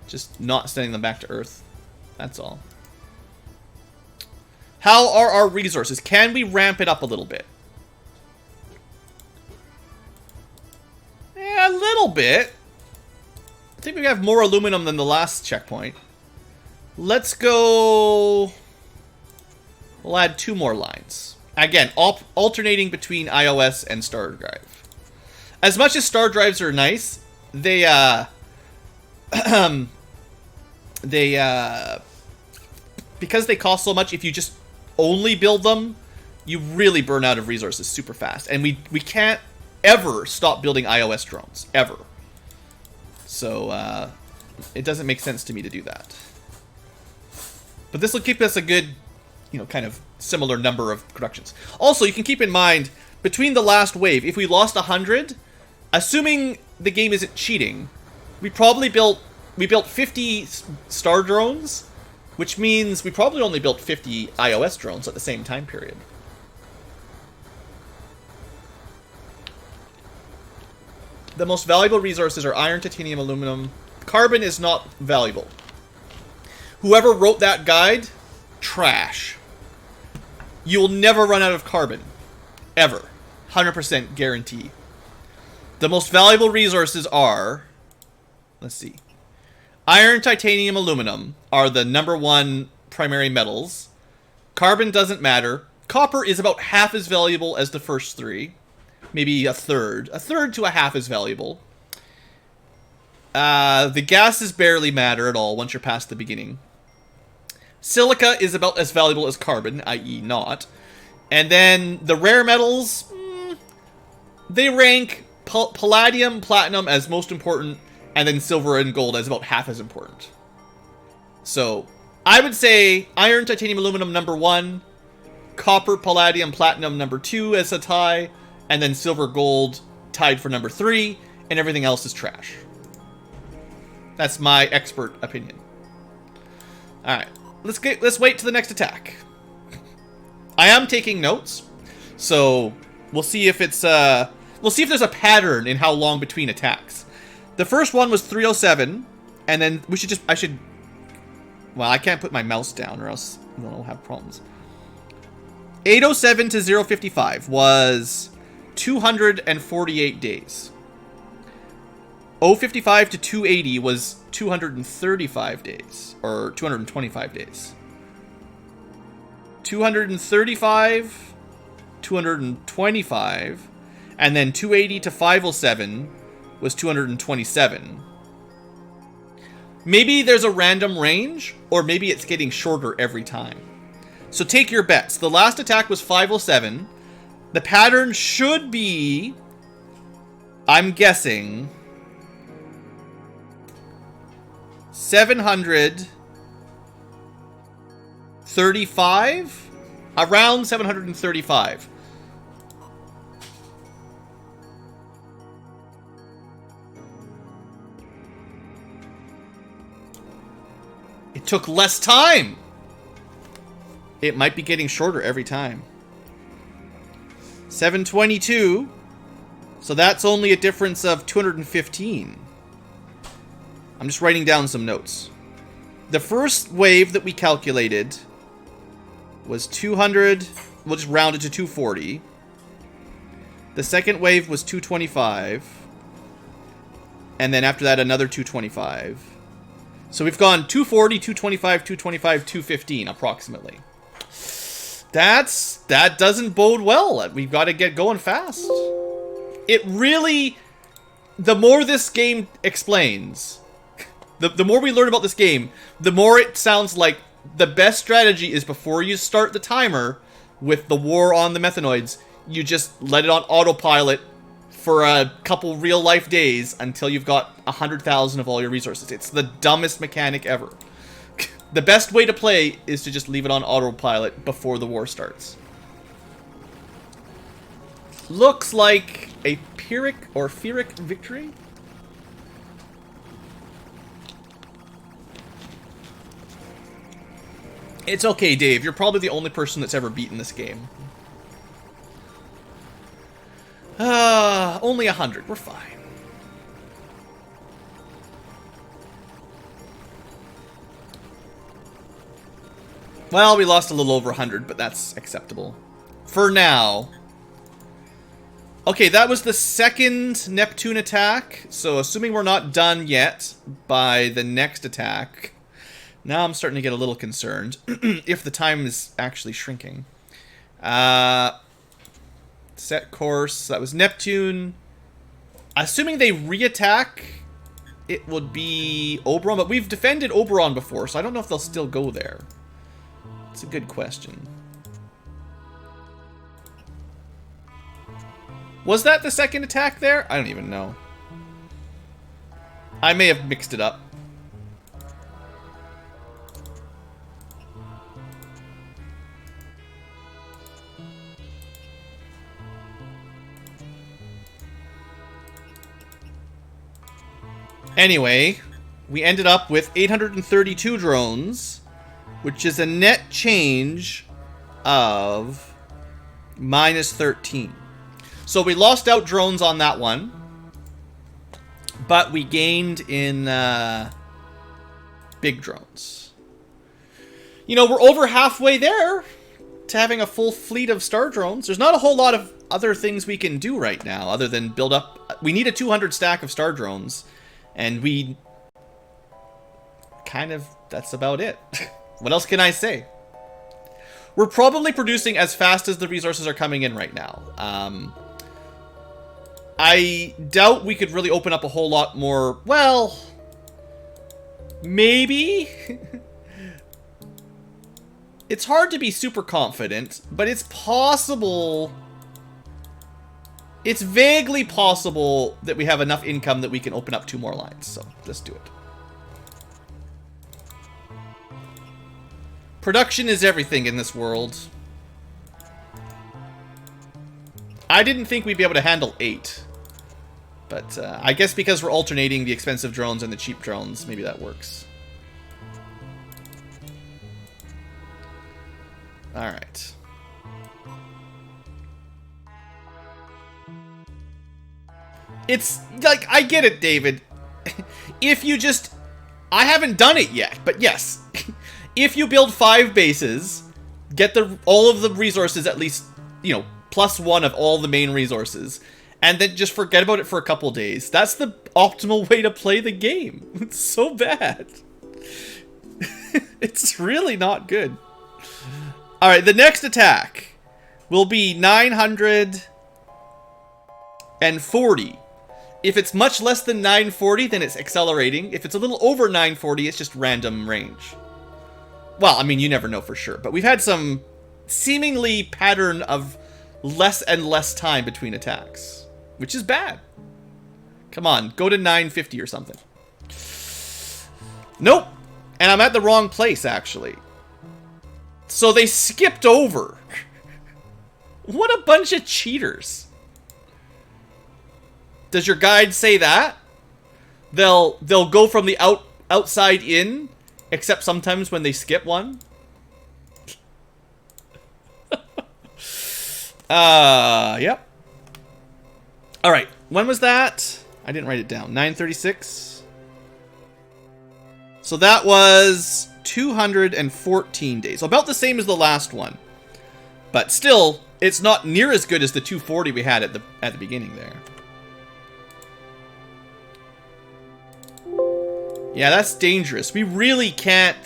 Just not sending them back to Earth. That's all. How are our resources? Can we ramp it up a little bit? Yeah, a little bit. I think we have more aluminum than the last checkpoint. Let's go... We'll add 2 more lines. Again, alternating between iOS and Star Drive. As much as Star Drives are nice, they, because they cost so much, if you just only build them, you really burn out of resources super fast. And we can't ever stop building iOS drones. Ever. So, it doesn't make sense to me to do that. But this will keep us a good, you know, kind of similar number of productions. Also, you can keep in mind, between the last wave, if we lost 100, assuming the game isn't cheating, we built 50 star drones, which means we probably only built 50 iOS drones at the same time period. The most valuable resources are iron, titanium, aluminum. Carbon is not valuable. Whoever wrote that guide, trash. You will never run out of carbon. Ever. 100% guarantee. The most valuable resources are... Let's see. Iron, titanium, aluminum are the #1 primary metals. Carbon doesn't matter. Copper is about half as valuable as the first 3. Maybe a third. A third to a half as valuable. The gases barely matter at all once you're past the beginning. Silica is about as valuable as carbon, i.e. not. And then the rare metals, they rank palladium, platinum as most important, and then silver and gold as about half as important. So, I would say iron, titanium, aluminum #1, copper, palladium, platinum #2 as a tie, and then silver, gold tied for #3, and everything else is trash. That's my expert opinion. Alright, let's wait to the next attack. I am taking notes, so we'll see if it's we'll see if there's a pattern in how long between attacks. The first one was 307, and then well, I can't put my mouse down or else we'll have problems. 807 to 055 was 248 days. 055 to 280 was 235 days, or 225 days. 235, 225, and then 280 to 507 was 227. Maybe there's a random range, or maybe it's getting shorter every time. So take your bets. The last attack was 507. The pattern should be, I'm guessing, 735? Around 735. It took less time. It might be getting shorter every time. 722. So that's only a difference of 215. I'm just writing down some notes. The first wave that we calculated was 200. We'll just round it to 240. The second wave was 225. And then after that, another 225. So we've gone 240, 225, 225, 215 approximately. That doesn't bode well. We've got to get going fast. It really, the more this game explains, the more we learn about this game, the more it sounds like the best strategy is before you start the timer with the war on the methanoids, you just let it on autopilot for a couple real life days until you've got 100,000 of all your resources. It's the dumbest mechanic ever. The best way to play is to just leave it on autopilot before the war starts. Looks like a Pyrrhic or Pyrrhic victory. It's okay, Dave. You're probably the only person that's ever beaten this game. Only 100. We're fine. Well, we lost a little over 100, but that's acceptable. For now. Okay, that was the second Neptune attack. So, assuming we're not done yet by the next attack, now I'm starting to get a little concerned if the time is actually shrinking. Set course. That was Neptune. Assuming they re-attack, it would be Oberon. But we've defended Oberon before, so I don't know if they'll still go there. It's a good question. Was that the second attack there? I don't even know. I may have mixed it up. Anyway, we ended up with 832 drones, which is a net change of -13. So we lost out drones on that one, but we gained in big drones. You know, we're over halfway there to having a full fleet of star drones. There's not a whole lot of other things we can do right now other than build up. We need a 200 stack of star drones, and we kind of, that's about it. What else can I say? We're probably producing as fast as the resources are coming in right now. I doubt we could really open up a whole lot more. Well, maybe. It's hard to be super confident, but it's possible. It's vaguely possible that we have enough income that we can open up 2 more lines. So let's do it. Production is everything in this world. I didn't think we'd be able to handle 8. But I guess because we're alternating the expensive drones and the cheap drones, maybe that works. Alright. It's, like, I get it, David. If you just... I haven't done it yet, but yes. If you build 5 bases, get all of the resources at least, you know, +1 of all the main resources, and then just forget about it for a couple days. That's the optimal way to play the game. It's so bad. It's really not good. Alright, the next attack will be 940. If it's much less than 940, then it's accelerating. If it's a little over 940, it's just random range. Well, I mean, you never know for sure, but we've had some seemingly pattern of less and less time between attacks, which is bad. Come on, go to 950 or something. Nope. And I'm at the wrong place, actually. So they skipped over. What a bunch of cheaters. Does your guide say that? They'll go from the outside in, except sometimes when they skip one. Yep. All right. When was that? I didn't write it down. 936. So that was 214 days. So about the same as the last one. But still, it's not near as good as the 240 we had at the beginning there. Yeah, that's dangerous. We really can't...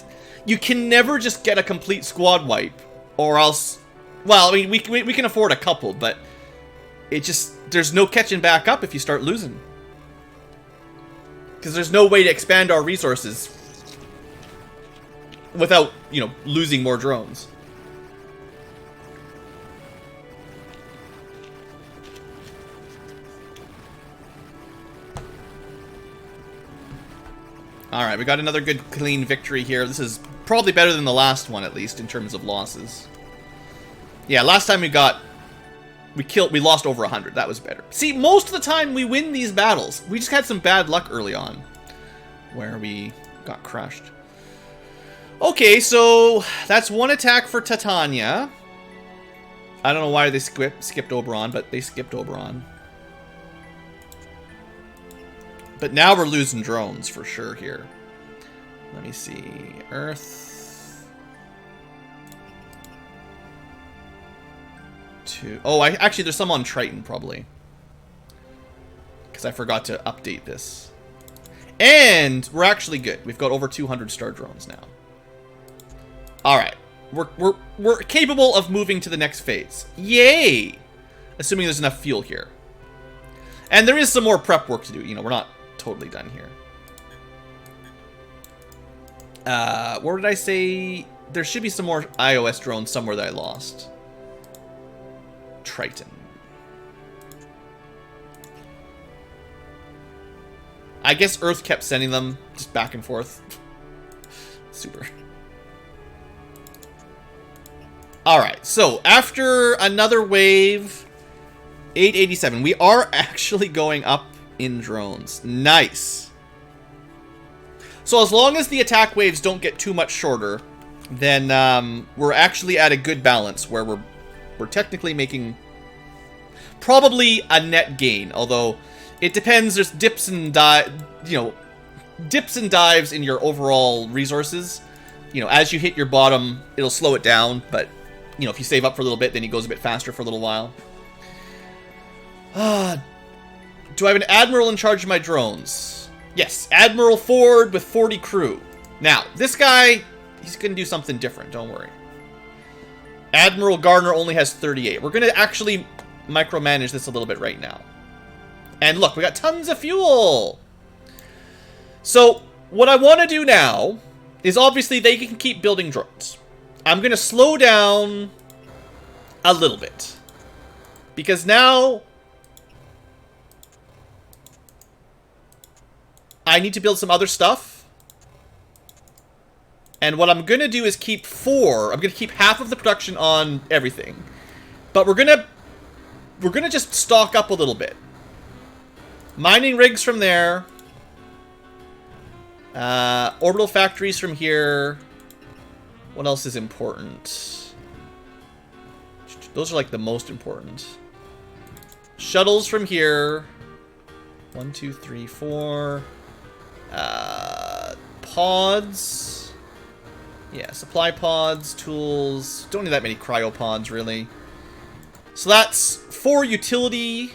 You can never just get a complete squad wipe. Or else... Well, I mean, we can afford a couple, but... It just... There's no catching back up if you start losing. Because there's no way to expand our resources without, you know, losing more drones. Alright, we got another good clean victory here. This is probably better than the last one, at least, in terms of losses. Yeah, last time we lost over 100. That was better. See, most of the time we win these battles. We just had some bad luck early on, where we got crushed. Okay, so that's one attack for Titania. I don't know why they skipped Oberon, but they skipped Oberon. But now we're losing drones for sure here. Let me see. Earth. 2. Oh, actually, there's some on Triton, probably. Because I forgot to update this. And we're actually good. We've got over 200 star drones now. Alright. We're capable of moving to the next phase. Yay! Assuming there's enough fuel here. And there is some more prep work to do. You know, we're not totally done here. What did I say? There should be some more iOS drones somewhere that I lost. Triton. I guess Earth kept sending them just back and forth. Super. Alright, so after another wave, 887, we are actually going up in drones. Nice. So as long as the attack waves don't get too much shorter, then we're actually at a good balance where we're technically making probably a net gain, although it depends. There's dips and dives in your overall resources. You know, as you hit your bottom, it'll slow it down, but you know, if you save up for a little bit, then it goes a bit faster for a little while. Do I have an admiral in charge of my drones? Yes, Admiral Ford with 40 crew. Now, this guy, he's going to do something different, don't worry. Admiral Gardner only has 38. We're going to actually micromanage this a little bit right now. And look, we got tons of fuel! So, what I want to do now is obviously they can keep building drones. I'm going to slow down a little bit. Because now I need to build some other stuff. And what I'm going to do is keep 4. I'm going to keep half of the production on everything. But we're going to just stock up a little bit. Mining rigs from there. Orbital factories from here. What else is important? Those are like the most important. Shuttles from here. 1, 2, 3, 4. Pods. Yeah, supply pods, tools. Don't need that many cryopods, really. So that's 4 utility.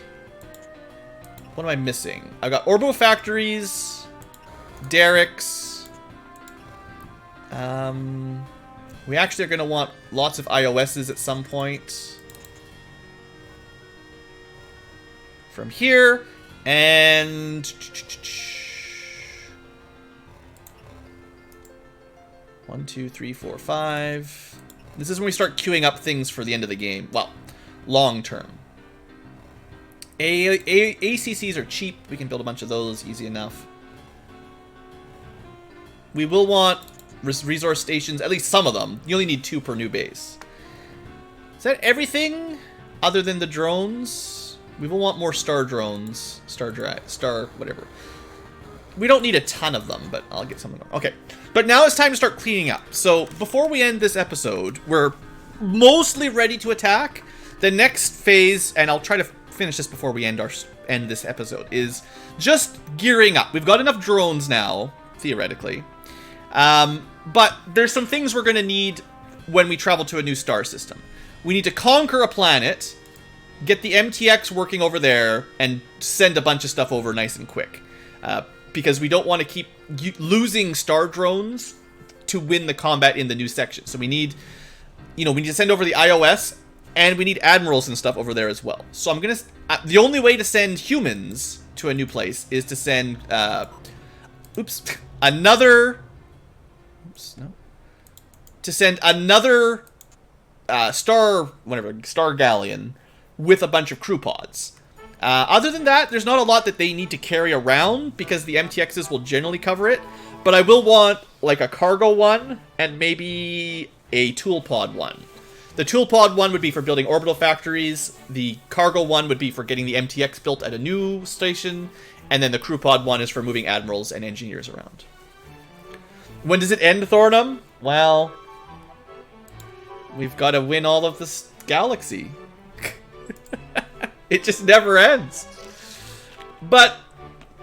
What am I missing? I've got orbital factories. Derricks. We actually are going to want lots of iOSs at some point. From here. And 1, 2, 3, 4, 5. This is when we start queuing up things for the end of the game. Well, long term. ACCs are cheap. We can build a bunch of those, easy enough. We will want resource stations, at least some of them. You only need 2 per new base. Is that everything other than the drones? We will want more star drones. Star whatever. We don't need a ton of them, but I'll get some of them. Okay. But now it's time to start cleaning up. So before we end this episode, we're mostly ready to attack. The next phase, and I'll try to finish this before we end this episode, is just gearing up. We've got enough drones now, theoretically. But there's some things we're going to need when we travel to a new star system. We need to conquer a planet, get the MTX working over there, and send a bunch of stuff over nice and quick. Because we don't want to keep losing star drones to win the combat in the new section. So we need, we need to send over the iOS, and we need admirals and stuff over there as well. So I'm gonna, the only way to send humans to a new place is to send, another star galleon with a bunch of crew pods. Other than that, there's not a lot that they need to carry around because the MTXs will generally cover it. But I will want like a cargo one and maybe a tool pod one. The tool pod one would be for building orbital factories. The cargo one would be for getting the MTX built at a new station. And then the crew pod one is for moving admirals and engineers around. When does it end, Thornum? Well, we've got to win all of this galaxy. It just never ends. But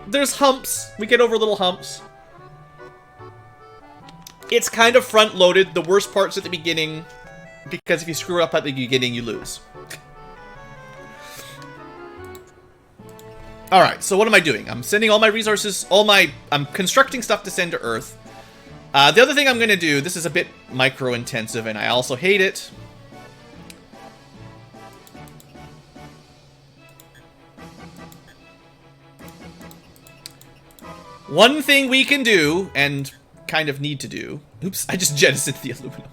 there's humps. We get over little humps. It's kind of front-loaded. The worst part's at the beginning, because if you screw up at the beginning, you lose. Alright, so what am I doing? I'm sending all my resources, I'm constructing stuff to send to Earth. The other thing I'm going to do, this is a bit micro-intensive, and I also hate it. One thing we can do, and kind of need to do... Oops, I just jettisoned the aluminum.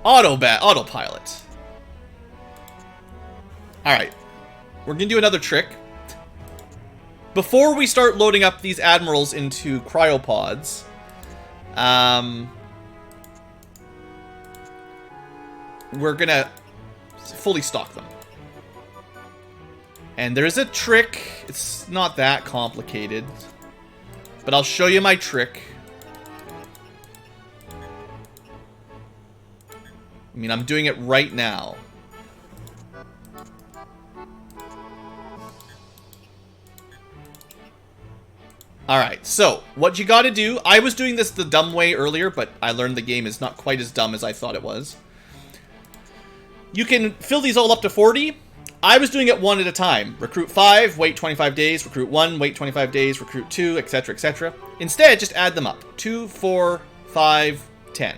Autopilot. Alright. We're gonna do another trick. Before we start loading up these admirals into cryopods... we're gonna fully stock them. And there's a trick. It's not that complicated. But I'll show you my trick. I mean, I'm doing it right now. Alright, so, what you gotta do... I was doing this the dumb way earlier, but I learned the game is not quite as dumb as I thought it was. You can fill these all up to 40. I was doing it one at a time. Recruit 5, wait 25 days. Recruit 1, wait 25 days. Recruit 2, etc., etc. Instead, just add them up. 2, 4, 5, 10.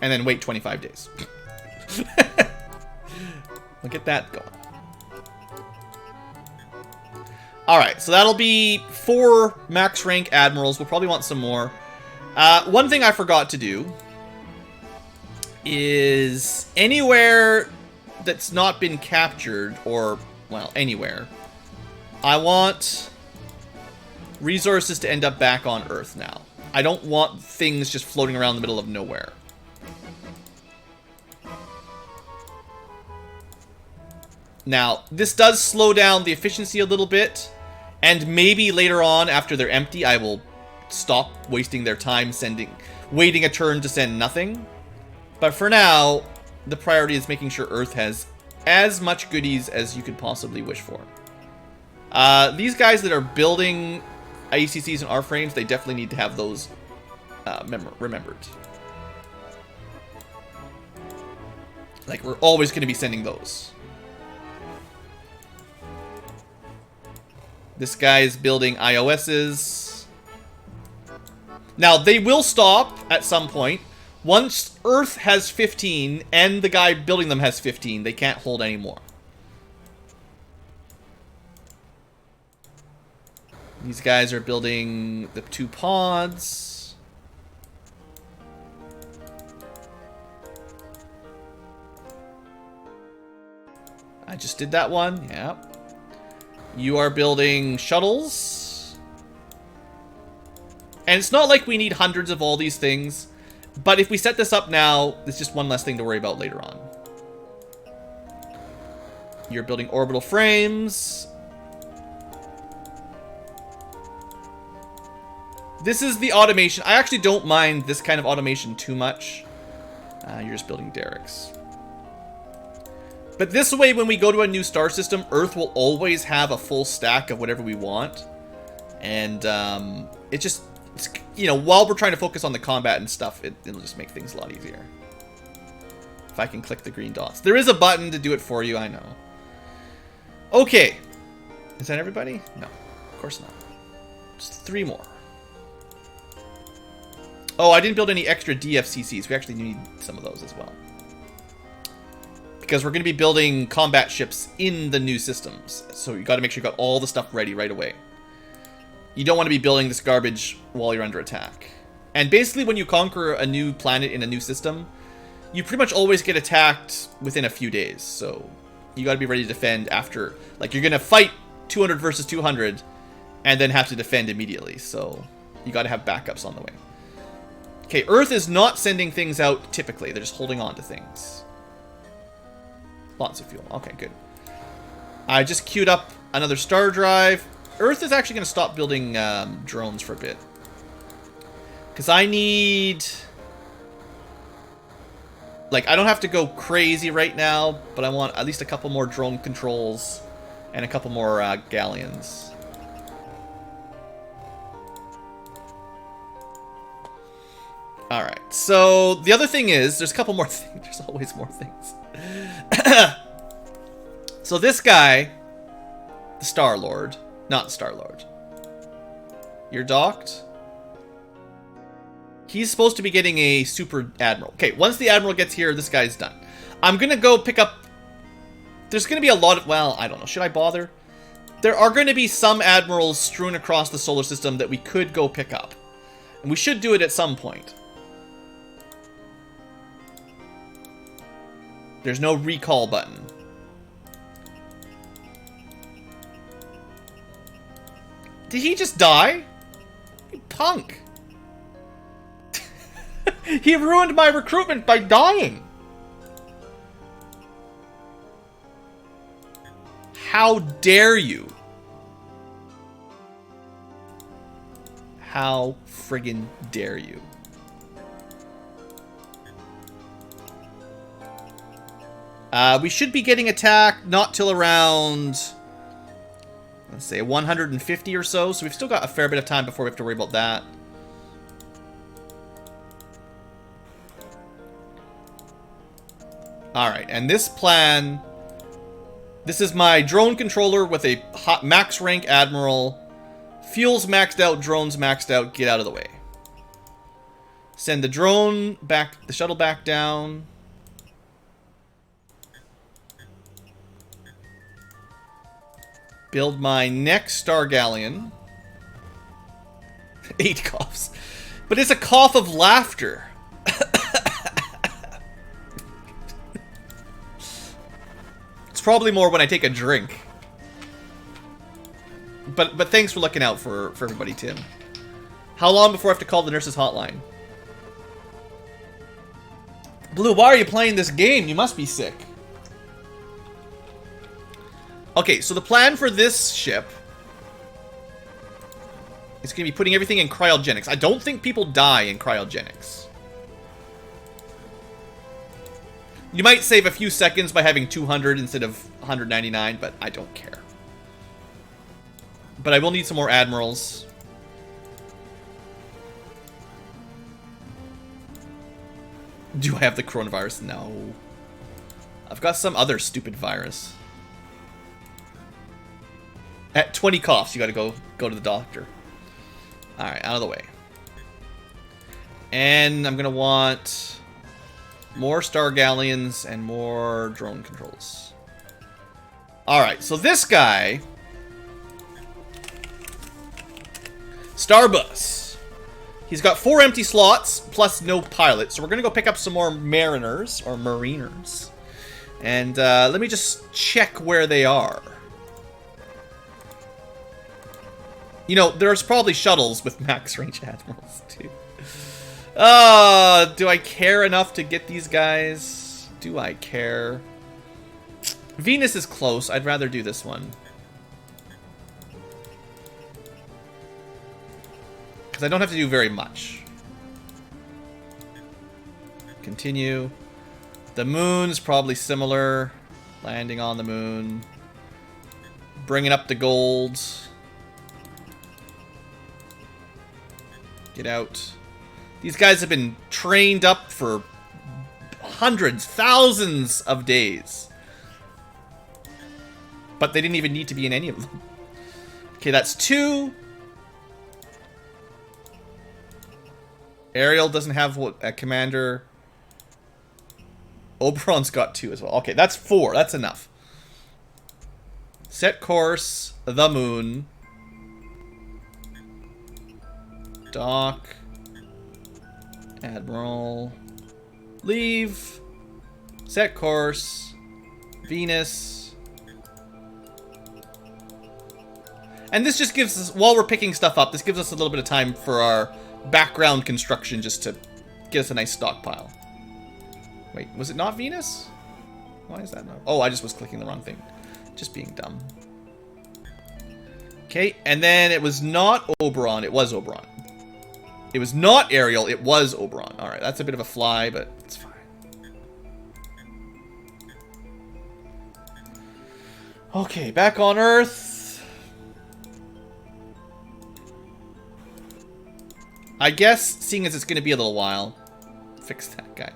And then wait 25 days. We'll get that going. Alright, so that'll be 4 max rank admirals. We'll probably want some more. One thing I forgot to do is anywhere that's not been captured, or, well, anywhere, I want resources to end up back on Earth now. I don't want things just floating around the middle of nowhere. Now, this does slow down the efficiency a little bit, and maybe later on, after they're empty, I will stop wasting their time waiting a turn to send nothing. But for now, the priority is making sure Earth has as much goodies as you could possibly wish for. These guys that are building ACCs and R-frames, they definitely need to have those remembered. Like, we're always going to be sending those. This guy is building iOSs. Now, they will stop at some point. Once Earth has 15 and the guy building them has 15, they can't hold any more. These guys are building the 2 pods. I just did that one, yeah. You are building shuttles. And it's not like we need hundreds of all these things, but if we set this up now, it's just one less thing to worry about later on. You're building orbital frames. This is the automation. I actually don't mind this kind of automation too much. You're just building derricks. But this way, when we go to a new star system, Earth will always have a full stack of whatever we want. And it just, you know, while we're trying to focus on the combat and stuff, it'll just make things a lot easier. If I can click the green dots. There is a button to do it for you, I know. Okay. Is that everybody? No, of course not. Just 3 more. Oh, I didn't build any extra DFCCs. We actually need some of those as well. Because we're going to be building combat ships in the new systems. So you got to make sure you got all the stuff ready right away. You don't want to be building this garbage while you're under attack. And basically when you conquer a new planet in a new system, you pretty much always get attacked within a few days. So you got to be ready to defend after. Like, you're going to fight 200 versus 200 and then have to defend immediately. So you got to have backups on the way. Okay, Earth is not sending things out typically. They're just holding on to things. Lots of fuel. Okay, good. I just queued up another star drive. Earth is actually going to stop building drones for a bit. Because I need... Like, I don't have to go crazy right now, but I want at least a couple more drone controls and a couple more galleons. Alright, so the other thing is, there's a couple more things. There's always more things. So this guy, the Star-Lord, not the Star-Lord. You're docked. He's supposed to be getting a Super Admiral. Okay, once the Admiral gets here, this guy's done. I'm going to go pick up... There's going to be a lot of... Well, I don't know. Should I bother? There are going to be some Admirals strewn across the solar system that we could go pick up. And we should do it at some point. There's no recall button. Did he just die? You punk. He ruined my recruitment by dying. How dare you? How friggin' dare you? We should be getting attacked not till around, let's say, 150 or so. So we've still got a fair bit of time before we have to worry about that. Alright, and this plan... This is my drone controller with a hot max rank Admiral. Fuel's maxed out, drones maxed out. Get out of the way. Send the drone back, the shuttle back down. Build my next Star Galleon. 8 coughs. But it's a cough of laughter. It's probably more when I take a drink. But thanks for looking out for everybody, Tim. How long before I have to call the nurse's hotline? Blue, why are you playing this game? You must be sick. Okay, so the plan for this ship is going to be putting everything in cryogenics. I don't think people die in cryogenics. You might save a few seconds by having 200 instead of 199, but I don't care. But I will need some more admirals. Do I have the coronavirus? No. I've got some other stupid virus. At 20 coughs, you gotta go to the doctor. Alright, out of the way. And I'm gonna want more Star Galleons and more drone controls. Alright, so this guy Starbus. He's got 4 empty slots, plus no pilot. So we're going to go pick up some more mariners, or mariners. And let me just check where they are. You know, there's probably shuttles with max range admirals, too. Do I care enough to get these guys? Do I care? Venus is close. I'd rather do this one. Because I don't have to do very much. Continue. The moon's probably similar. Landing on the moon. Bringing up the gold. Get out. These guys have been trained up for hundreds, thousands of days. But they didn't even need to be in any of them. Okay, that's 2. Ariel doesn't have a commander. Oberon's got 2 as well. Okay, that's 4. That's enough. Set course. The moon. Dock. Admiral. Leave. Set course. Venus. And this just gives us, while we're picking stuff up, this gives us a little bit of time for our background construction just to get us a nice stockpile. Wait, was it not Venus? Why is that not? Oh, I just was clicking the wrong thing. Just being dumb. Okay, and then it was not Oberon, it was Oberon. It was not Ariel, it was Oberon. Alright, that's a bit of a fly, but it's fine. Okay, back on Earth. I guess, seeing as it's going to be a little while, fix that guy.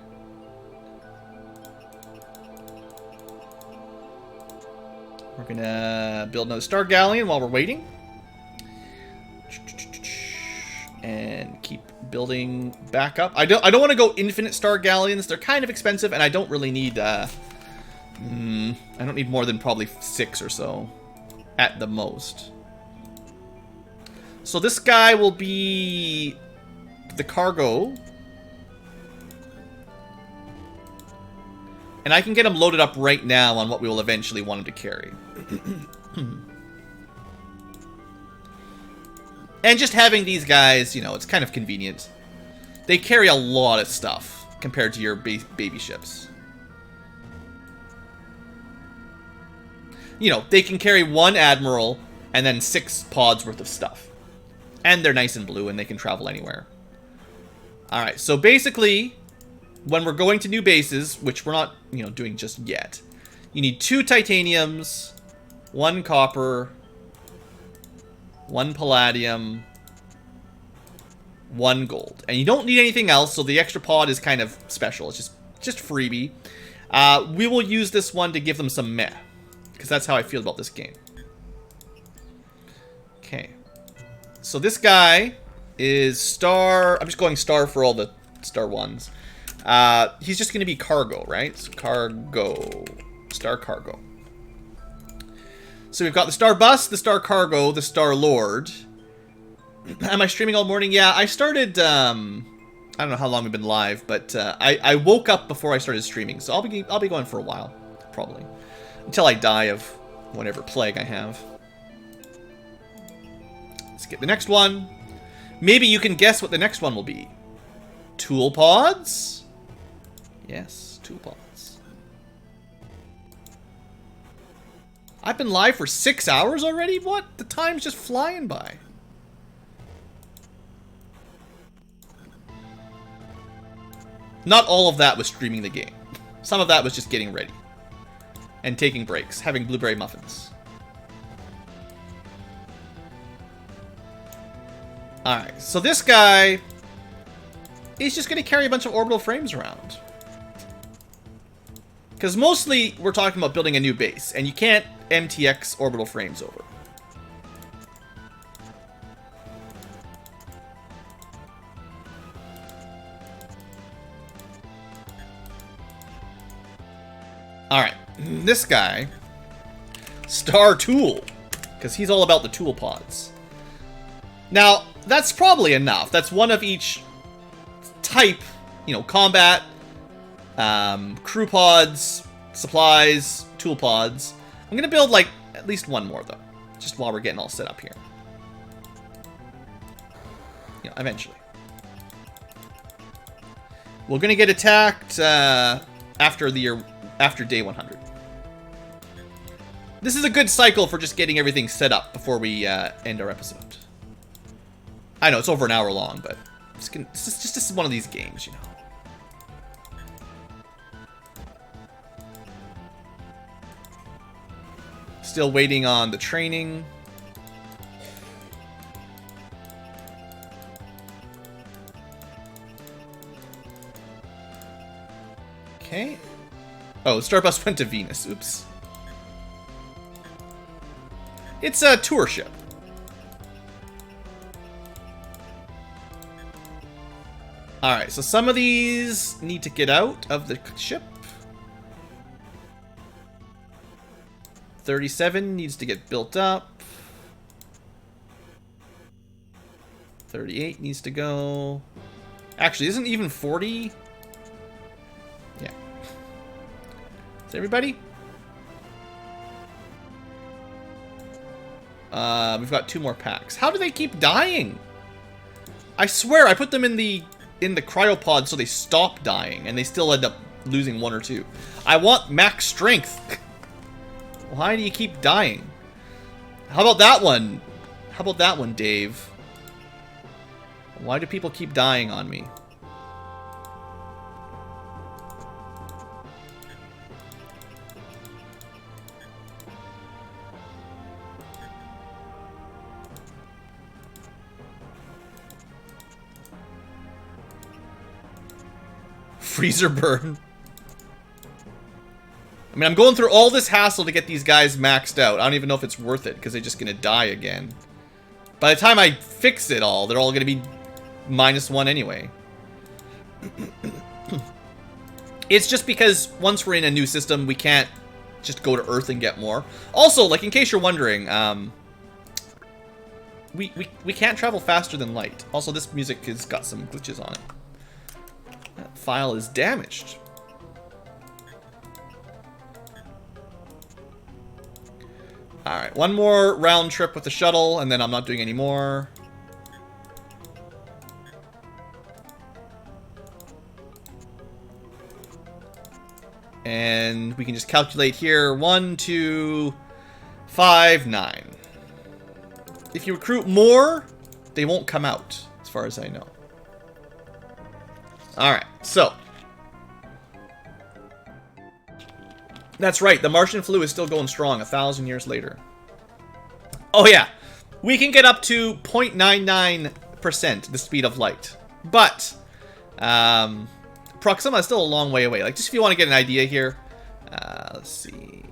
We're going to build another Star Galleon while we're waiting. And keep building back up. I don't want to go infinite Star Galleons. They're kind of expensive, and I don't really need I don't need more than probably 6 or so at the most. So this guy will be the cargo. And I can get him loaded up right now on what we will eventually want him to carry. And just having these guys, you know, it's kind of convenient. They carry a lot of stuff compared to your baby ships. You know, they can carry 1 admiral and then 6 pods worth of stuff. And they're nice and blue and they can travel anywhere. Alright, so basically, when we're going to new bases, which we're not, you know, doing just yet, you need 2 titaniums, 1 copper, 1 palladium, 1 gold. And you don't need anything else, so the extra pod is kind of special. It's just freebie. We will use this one to give them some meh, because that's how I feel about this game. Okay. So this guy is star... I'm just going star for all the star ones. He's just going to be cargo, right? So cargo. Star cargo. So we've got the Star Bus, the Star Cargo, the Star Lord. Am I streaming all morning? Yeah, I started, I don't know how long we've been live, but I woke up before I started streaming, so I'll be going for a while, probably. Until I die of whatever plague I have. Let's get the next one. Maybe you can guess what the next one will be. Tool pods? Yes, tool pods. I've been live for 6 hours already? What? The time's just flying by. Not all of that was streaming the game. Some of that was just getting ready. And taking breaks. Having blueberry muffins. Alright, so this guy is just going to carry a bunch of orbital frames around. Because mostly we're talking about building a new base. And you can't MTX orbital frames over. Alright, this guy, Star Tool, because he's all about the tool pods. Now, that's probably enough. That's one of each type, you know, combat, crew pods, supplies, tool pods. I'm gonna build, like, at least one more, though. Just while we're getting all set up here. Yeah, eventually. We're gonna get attacked after day 100. This is a good cycle for just getting everything set up before we end our episode. I know it's over an hour long, but it's just one of these games, you know. Still waiting on the training. Okay. Oh, Starbus went to Venus. Oops. It's a tour ship. Alright, so some of these need to get out of the ship. 37 needs to get built up. 38 needs to go. Actually, isn't even 40? Yeah. Is everybody? We've got 2 more packs. How do they keep dying? I swear, I put them in the cryopod so they stop dying, and they still end up losing 1 or 2. I want max strength. Why do you keep dying? How about that one? How about that one, Dave? Why do people keep dying on me? Freezer burn. I mean, I'm going through all this hassle to get these guys maxed out. I don't even know if it's worth it, because they're just going to die again. By the time I fix it all, they're all going to be -1 anyway. It's just because once we're in a new system, we can't just go to Earth and get more. Also, like, in case you're wondering, we can't travel faster than light. Also, this music has got some glitches on it. That file is damaged. Alright, one more round trip with the shuttle, and then I'm not doing any more. And we can just calculate here. 1, 2, 5, 9. If you recruit more, they won't come out, as far as I know. Alright, so. That's right, the Martian flu is still going strong 1,000 years later. Oh yeah, we can get up to 0.99% the speed of light. But, Proxima is still a long way away. Like, just if you want to get an idea here. Let's see.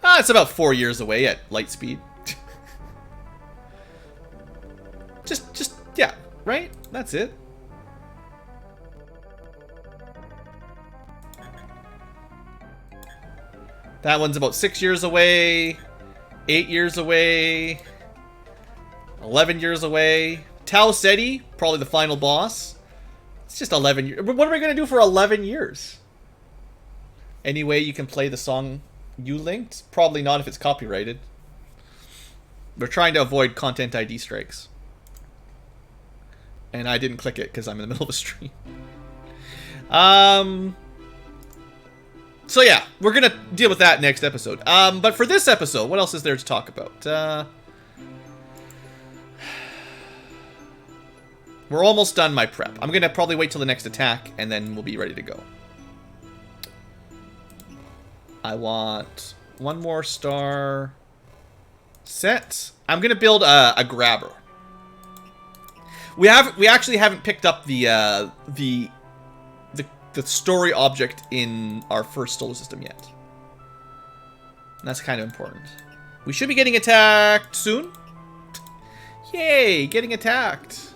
It's about 4 years away at light speed. Yeah, right? That's it. That one's about 6 years away, 8 years away, 11 years away. Tau Ceti, probably the final boss. It's just 11 years. What are we going to do for 11 years? Any way you can play the song you linked? Probably not if it's copyrighted. We're trying to avoid content ID strikes. And I didn't click it because I'm in the middle of a stream. So yeah, we're going to deal with that next episode. But for this episode, what else is there to talk about? We're almost done my prep. I'm going to probably wait till the next attack, and then we'll be ready to go. I want one more star set. I'm going to build a grabber. We actually haven't picked up the story object in our first solar system yet. And that's kind of important. We should be getting attacked soon. Yay, getting attacked.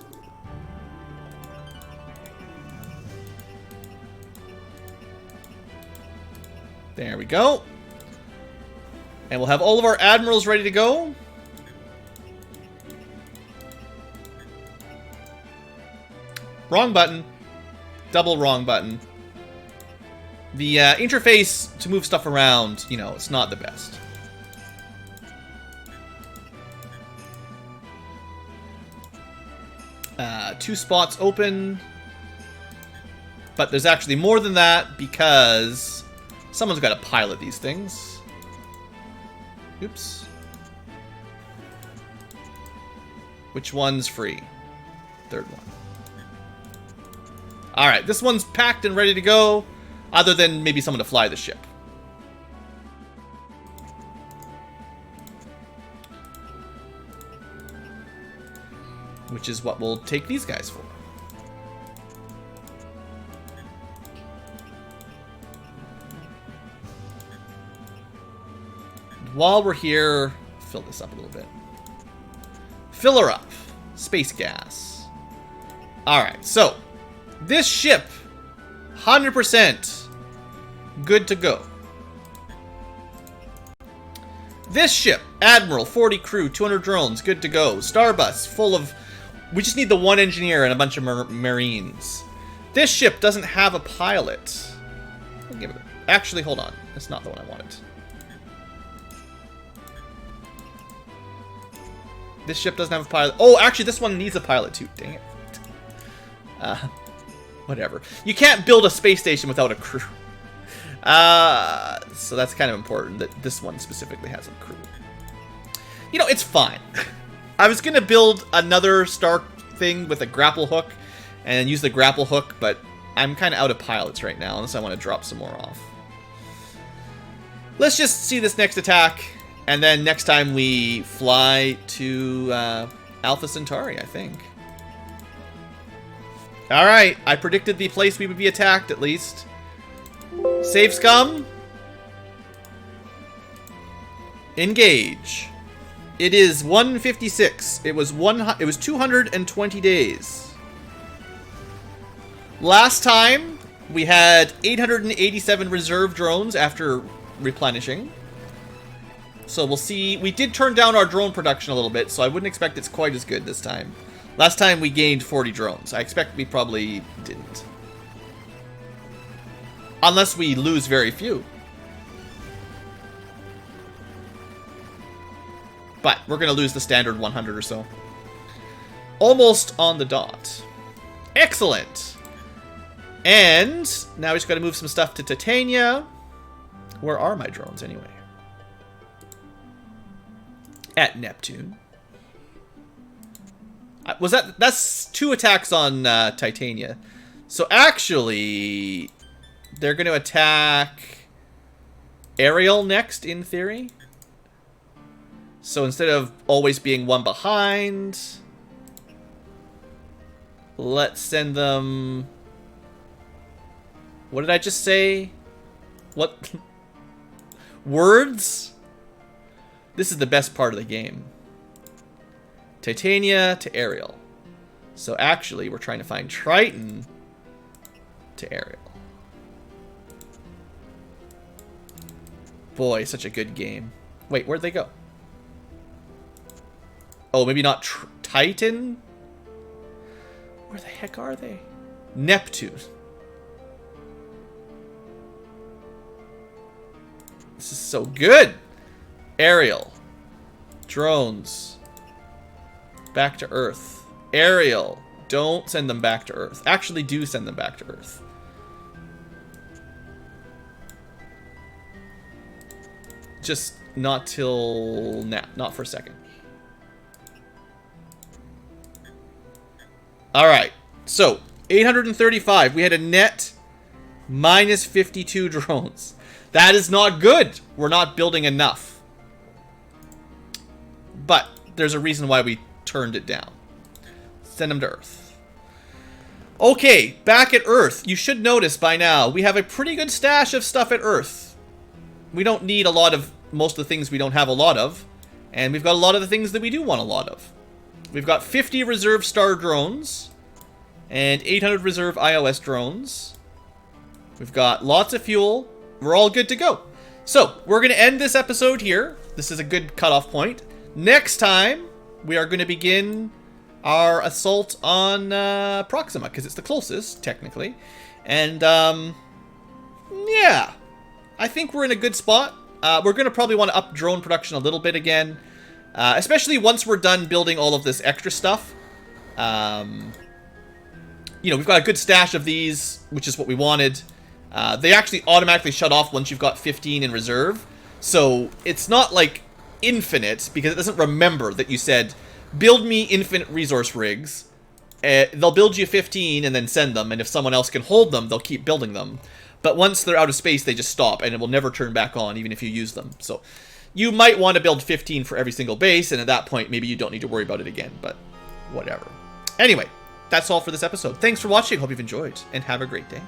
There we go. And we'll have all of our admirals ready to go. Wrong button. Double wrong button. The interface to move stuff around, you know, it's not the best. Two spots open. But there's actually more than that because someone's got to pilot these things. Oops. Which one's free? Third one. Alright, this one's packed and ready to go, other than maybe someone to fly the ship. Which is what we'll take these guys for. While we're here, fill this up a little bit. Fill her up. Space gas. Alright, so this ship, 100% good to go. This ship, Admiral, 40 crew, 200 drones, good to go. Starbus, full of... We just need the one engineer and a bunch of Marines. This ship doesn't have a pilot. I'll give it... Actually, hold on. That's not the one I wanted. This ship doesn't have a pilot. Oh, actually, this one needs a pilot too. Dang it. Whatever. You can't build a space station without a crew. So that's kind of important that this one specifically has a crew. You know, it's fine. I was going to build another star thing with a grapple hook and use the grapple hook, but I'm kind of out of pilots right now unless I want to drop some more off. Let's just see this next attack. And then next time we fly to Alpha Centauri, I think. Alright, I predicted the place we would be attacked, at least. Save scum. Engage. It is 156. It was 220 days. Last time, we had 887 reserve drones after replenishing. So we'll see. We did turn down our drone production a little bit, so I wouldn't expect it's quite as good this time. Last time we gained 40 drones. I expect we probably didn't. Unless we lose very few. But we're going to lose the standard 100 or so. Almost on the dot. Excellent. And now we just got to move some stuff to Titania. Where are my drones anyway? At Neptune. That's 2 attacks on Titania. So actually, they're going to attack Ariel next, in theory. So instead of always being one behind, let's send them... What did I just say? What? Words? This is the best part of the game. Titania to Ariel. So actually, we're trying to find Triton to Ariel. Boy, such a good game. Wait, where'd they go? Oh, maybe not Titan? Where the heck are they? Neptune. This is so good. Ariel. Drones. Back to Earth. Ariel. Don't send them back to Earth. Actually, do send them back to Earth. Just not till now. Not for a second. Alright. So, 835. We had a net minus 52 drones. That is not good. We're not building enough. But there's a reason why we turned it down. Send them to Earth. Okay, back at Earth. You should notice by now, we have a pretty good stash of stuff at Earth. We don't need a lot of most of the things we don't have a lot of. And we've got a lot of the things that we do want a lot of. We've got 50 reserve star drones. And 800 reserve iOS drones. We've got lots of fuel. We're all good to go. So, we're going to end this episode here. This is a good cutoff point. Next time, we are going to begin our assault on Proxima, because it's the closest, technically. And, yeah. I think we're in a good spot. We're going to probably want to up drone production a little bit again. Especially once we're done building all of this extra stuff. You know, we've got a good stash of these, which is what we wanted. They actually automatically shut off once you've got 15 in reserve. So it's not like infinite, because it doesn't remember that you said, build me infinite resource rigs. They'll build you 15 and then send them, and if someone else can hold them, they'll keep building them. But once they're out of space, they just stop, and it will never turn back on, even if you use them. So you might want to build 15 for every single base, and at that point, maybe you don't need to worry about it again, but whatever. Anyway, that's all for this episode. Thanks for watching. Hope you've enjoyed, and have a great day.